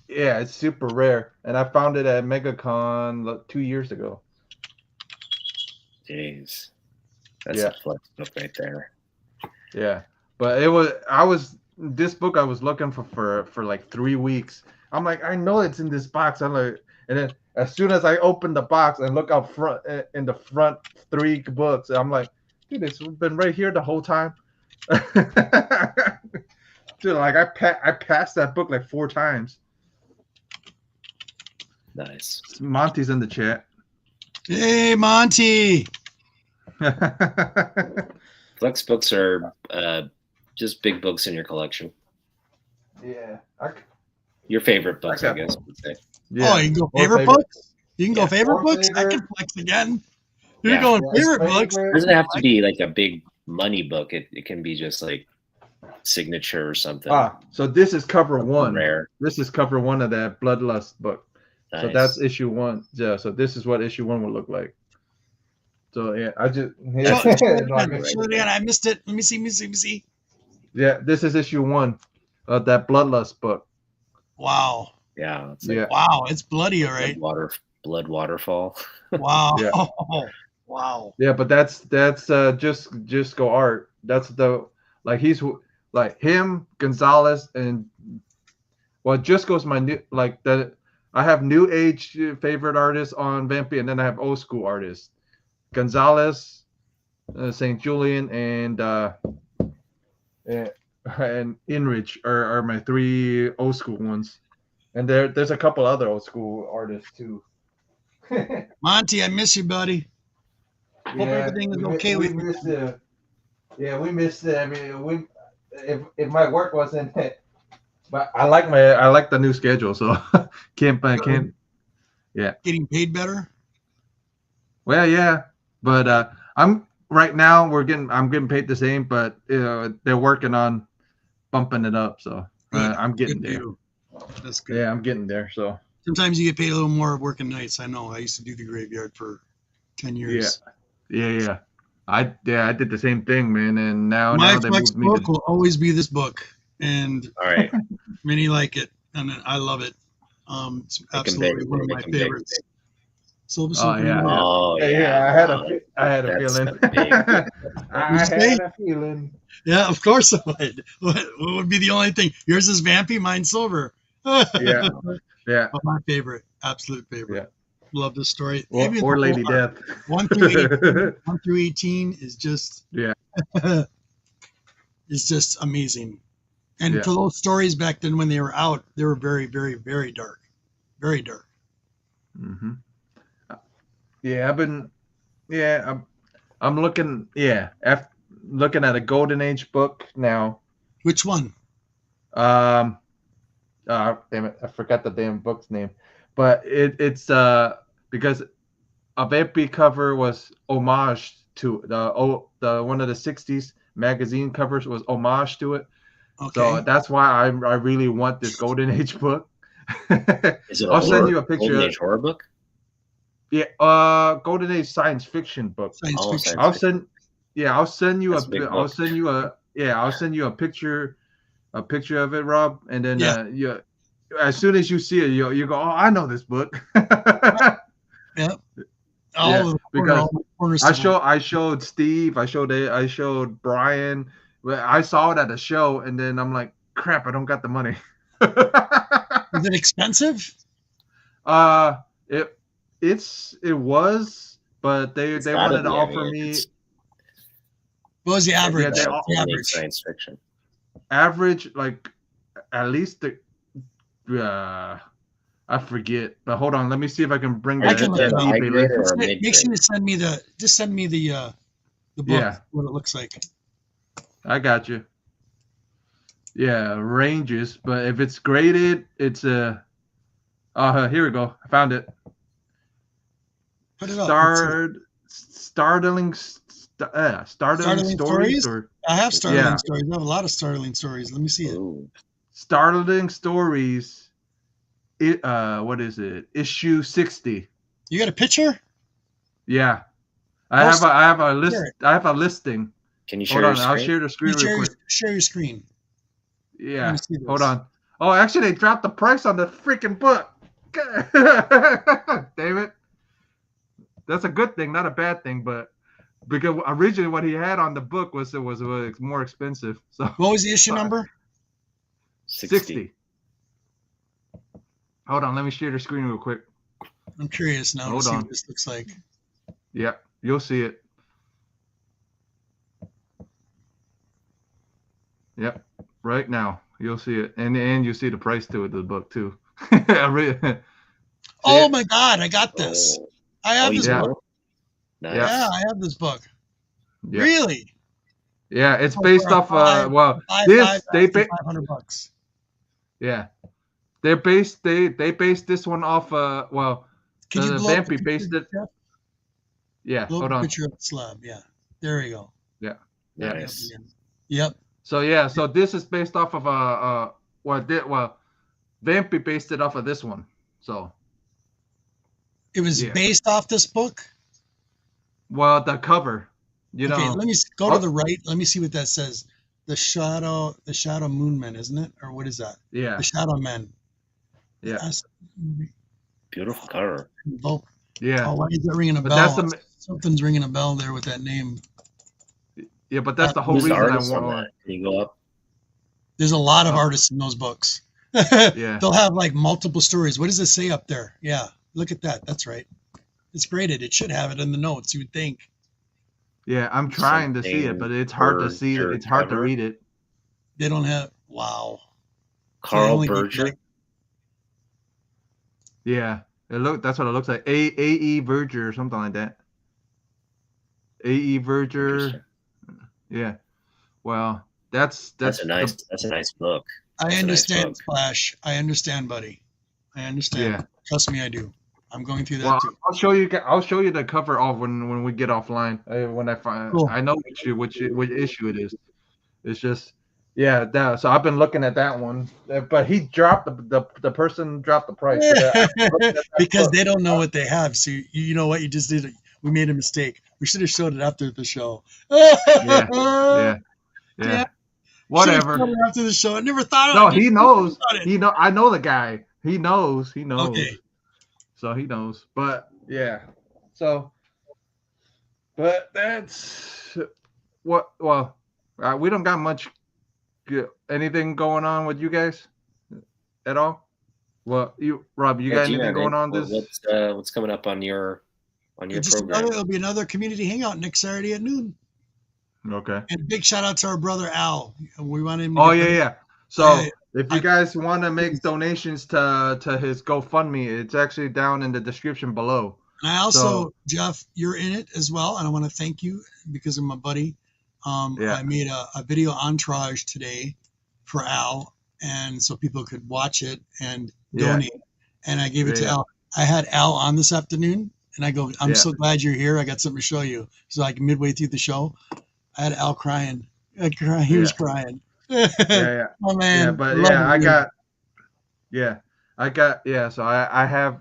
Yeah, it's super rare, and I found it at MegaCon 2 years ago. Jeez. That's Yeah. a flex book right there. Yeah, but this book I was looking for like 3 weeks. I'm like, I know it's in this box. I'm like, and then as soon as I open the box and look out front in the front 3 books, I'm like, dude, it's been right here the whole time. Dude, like I passed that book like 4 times. Nice. Monty's in the chat. Hey, Monty. Flex books are just big books in your collection. Yeah. Your favorite books, I got- guess. I would say. Yeah. Oh, you can go Or favorite books? You can go Yeah. favorite Or books? I favorite. can flex again. You're Yeah. going Yeah, favorite books? It doesn't have to be like a big money book. It can be just like signature or something. So this is cover Something 1. rare. This is cover 1 of that Bloodlust book. So Nice. that's issue 1. Yeah. So this is what issue 1 would look like. So yeah, I just Show it again. Right. Show it again. I missed it. Let me see. yeah. This is issue 1 of that Bloodlust book. Wow. Yeah. It's like Yeah. Wow. It's bloody, all right. Blood waterfall. Wow. Yeah. Wow. Yeah, but that's just go art. That's the like he's like him, Gonzalez, and well, just goes my new like that. I have new age favorite artists on Vampy, and then I have old school artists, Gonzalez, St. Julian, and Inrich are my 3 old school ones, and there's a couple other old school artists too. Monty, I miss you, buddy. Hope everything is okay with you. We missed it. I mean, if my work wasn't, but I like the new schedule, so can't. Getting paid better? Well, yeah, but I'm right now. I'm getting paid the same, but they're working on bumping it up, so I'm getting Good there. deal. That's good. Yeah, I'm getting there. So Sometimes you get paid a little more working nights. I know. I used to do the graveyard for 10 years. yeah. I did the same thing, man, and now My they flex moved me book to. will always be this book, and All right. many like it, and I love it. It's Make 'em absolutely big, one of make my 'em big. favorites. Silver Oh, Surfer. yeah. Oh Yeah, I had a That's feeling. a big- I say? had a feeling. Yeah, of course I would. What would be the only thing? Yours is Vampy, mine's Silver. Yeah. Yeah. But my favorite, absolute favorite. Love this story. Or, Even or the Lady whole art. Death. 1 through 18 is just Yeah. it's just amazing. And Yeah. for those stories back then when they were out, they were very, very, very dark. Very dark. Mm-hmm. Yeah, I'm looking. Yeah, looking at a Golden Age book now. Which one? Damn it, I forgot the damn book's name, but it's because a Vampy cover was homage to the one of the 60s magazine covers was homage to it. Okay. So that's why I really want this Golden Age book. Is it I'll send you a picture. Golden Age horror book? Yeah, Golden Age science fiction book. Science fiction. I'll send you That's a big I'll book. send you a picture of it, Rob, and then Yeah. as soon as you see it, you go, oh, I know this book. Yeah. Because corners I showed Steve, I showed Brian. I saw it at a show, and then I'm like, crap, I don't got the money. Is it expensive? It was, but they It's gotta wanted to be. I offer mean, me it's What was the average? they The all- Golden Age average. science fiction. average, like at least the I forget, but hold on, let me see if I can bring I that can look that it up. eBay High grade link. or Make mid sure grade? to send me the book. Yeah. What it looks like. I got you. Yeah, ranges, but if it's graded, it's here we go. I found it. Put it up. Startling Startling stories Stories? or I have startling Yeah. stories. I have a lot of startling stories. Let me see it. Ooh. startling stories. What is it? Issue 60. You got a picture? Yeah, I Post have a list. Share it. I have a listing. Can you share Hold on, your I'll screen? share the screen real quick. Share your screen. Yeah, Let me see hold this. on. Oh, actually, they dropped the price on the freaking book. Damn it. That's a good thing, not a bad thing, but because originally what he had on the book was more expensive. So What was the issue number? 60. Hold on, let me share the screen real quick. I'm curious now Hold to see on. what this looks like. Yeah, you'll see it. Yep. Right now, you'll see it, and you see the price to it, the book too. I really, see Oh it? my God, I got this. Oh, I oh, have you this book. Yeah. do? Yeah. Yeah, Nice. I have this book. Yeah. Really? Yeah. It's Oh, for based a off. five, Well, five, this they actually ba- $500. Yeah. They based this one off. Well, Can you the blow up the Vampy picture, based it. Jeff? Yeah. Blow up Hold the on. picture of the slab. Yeah. There you go. Yeah. Yeah. Yep. Nice. Yep. So yeah. So this is based off of well, Vampy based it off of this one. So It was yeah. based off this book. Well, the cover. Okay, let me go to Oh, the right. Let me see what that says. The Shadow Moon Men, isn't it? Or what is that? yeah. The Shadow Men. Yeah. Beautiful cover. Oh, Yeah. why is that ringing a But that's bell? the Something's ringing a bell there with that name. yeah. But that's the whole Who's the reason I artist on want. that? Can you go up? There's a lot of Oh, artists in those books. yeah. They'll have like multiple stories. What does it say up there? Yeah, look at that. That's right. It's graded. It should have it in the notes, you would think. Yeah. I'm trying to see it, Something but it's hard to see it. Berger It's hard to cover. read it. They don't have, wow. So they Carl only give you, Berger. like, Yeah. That's what it looks like. A.E. Verger or something like that. A.E. Interesting. Verger. Yeah. Well, that's That's a nice. the That's a nice book. I That's a nice understand, book. Splash. I understand, buddy. I understand. yeah. Trust me, I do. I'm going through that Well, too. I'll show you. I'll show you the cover off when we get offline. When I find, Cool. I know which issue it is. It's just, yeah. That, so I've been looking at that one, but he dropped the person dropped the price. 'Cause I've been looking at that Because book. they don't know what they have. So you know what? You just did. We made a mistake. We should have showed it after the show. Yeah, yeah, Yeah. yeah. Should have Whatever. showed it after the show. I never thought of No, it. he knows. About it. He know. I know the guy. He knows. He knows. Okay. So he knows. But yeah. So, but that's what. Well, we don't got much. Anything going on with you guys at all? Well, Rob, you Yeah, got do you anything have going on this? what's coming up on your program? It'll be another community hangout next Saturday at noon. Okay. And a big shout out to our brother Al. We want him to Oh get yeah, ready. yeah. So I- if you guys want to make donations to his GoFundMe, it's actually down in the description below. And I also, So- Jeff, you're in it as well, and I want to thank you because of my buddy. Yeah. I made a video entourage today for Al, and so people could watch it and Yeah. donate. And I gave it to Yeah. Al. I had Al on this afternoon, and I go, I'm Yeah. so glad you're here. I got something to show you. So like midway through the show, I had Al crying. He was crying. Yeah, yeah. Oh man. Yeah, but love yeah, you. So I have.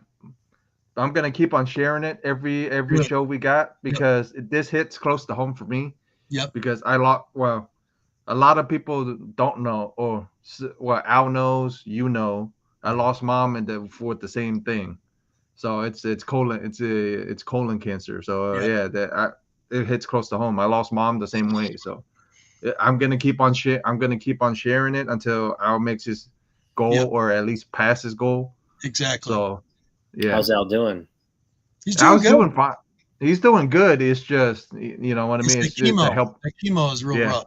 I'm gonna keep on sharing it every Good. show we got because this hits close to home for me. Yep. Because a lot of people don't know, or Al knows, I lost mom with the same thing, so it's colon cancer. So it hits close to home. I lost mom the same way, so I'm gonna keep on sharing it until Al makes his goal or at least pass his goal. Exactly. So yeah, How's Al doing? He's doing Al's good. doing fine. He's doing good. It's just, you know what I mean. It's It's the just chemo. to help. The chemo is real Yeah. rough.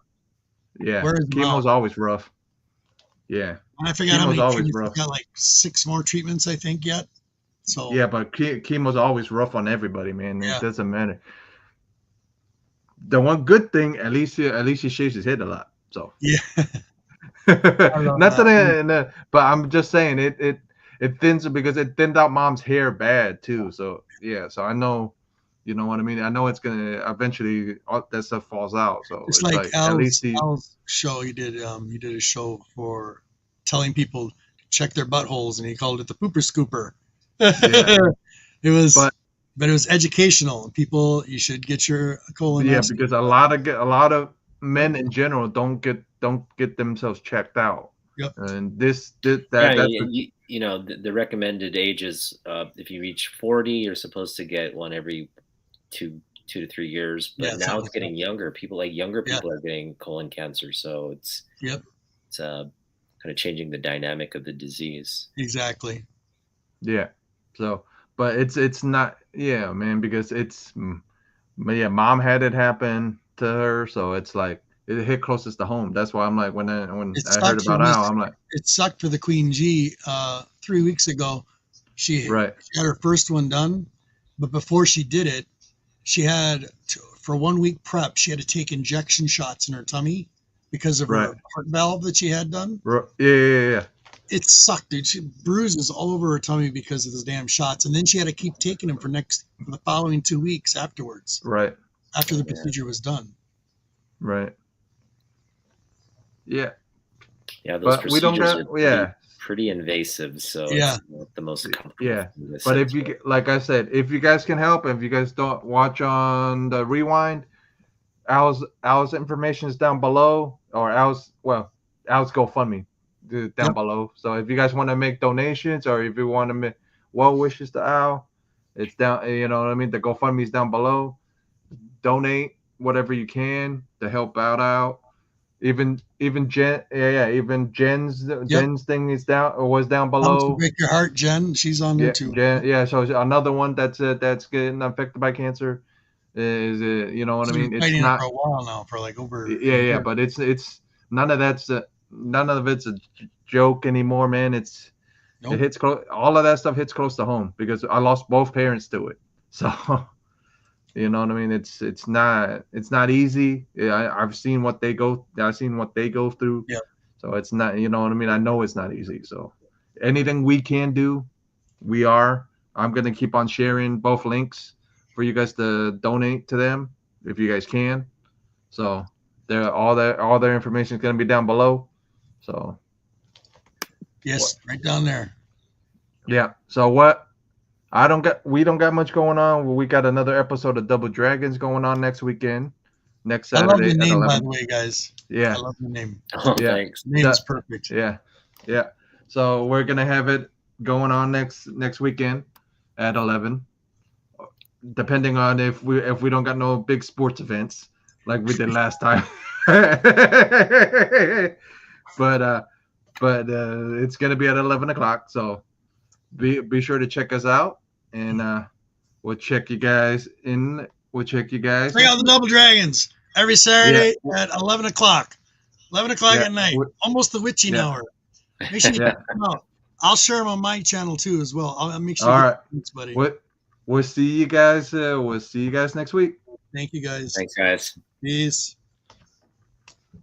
Yeah, Where is chemo's Mal? always rough. Yeah, And I forgot how chemo's many always treatments. rough. He's got like 6 more treatments, I think, yet. So Yeah, but chemo's always rough on everybody, man. Yeah. It doesn't matter. The one good thing, at least he shaves his head a lot. So yeah. love not that. that, but I'm just saying it thins because it thinned out mom's hair bad too. So yeah, so I know, you know what I mean. I know it's gonna eventually all that stuff falls out. So It's like at least Al's show. You did a show for telling people to check their buttholes, and he called it the pooper scooper. It was, But- but it was educational. People, you should get your colonoscopy. yeah, because a lot of men in general don't get themselves checked out. Yep. And that's You know, the recommended age is if you reach 40, you're supposed to get one every two to 3 years. But Yeah, now something it's like getting younger. Younger Yeah. people are getting colon cancer, so it's Yep. kind of changing the dynamic of the disease. Exactly. yeah. So, but it's not, man, because mom had it happen to her, so it's like it hit closest to home. That's why I'm like, when I It heard sucked for about me. Al, I'm like, It sucked for the Queen G. 3 weeks ago, she right, had her first one done, but before she did it, she had for 1 week prep, she had to take injection shots in her tummy because of right, her heart valve that she had done. yeah. It sucked, dude. She had bruises all over her tummy because of those damn shots, and then she had to keep taking them for the following 2 weeks afterwards, Right, after the procedure was done. right. Yeah, Yeah, those but we don't procedures got, are pretty invasive, so Yeah. it's not the most comfortable yeah. thing to But sit if you through. like I said, if you guys can help, if you guys don't watch on the rewind, Al's information is down below, or Al's GoFundMe down Yep. below. So if you guys want to make donations, or if you want to make well wishes to Al, it's down. You know what I mean? The GoFundMe is down below. Donate whatever you can to help out. Even Jen, even Jen's thing is down, or was down Helps to below. break your heart, Jen. She's on there too. Jen, so another one that's getting affected by cancer is, you know what I She's mean? been It's fighting it not, for a while now, for like over a yeah, year. but it's none of it's a joke anymore, man. It Nope. hits all of that stuff hits close to home because I lost both parents to it. So you know what I mean? It's not easy. Yeah, I've seen what they go through. Yeah. So it's not, you know what I mean? I know it's not easy. So anything we can do, we are. I'm gonna keep on sharing both links for you guys to donate to them if you guys can. So all their information is gonna be down below. So Yes, right down there. yeah. So we don't got much going on. We got another episode of Double Dragons going on next weekend, next I love Saturday the at name, by 11. the way, guys. Yeah. I love the name. Oh, Yeah. thanks. The name is perfect. Yeah. So we're gonna have it going on next weekend at 11. Depending on if we don't got no big sports events like we did last time. but it's gonna be at 11 o'clock. So be sure to check us out, and we'll check you guys. Check out the Double Dragons every Saturday at 11 o'clock. 11 o'clock at night. Almost the witching hour. Make sure you check them out. I'll share them on my channel too as well. I'll make sure. All right, buddy. We'll see you guys. We'll see you guys next week. Thank you, guys. Thanks, guys. Peace.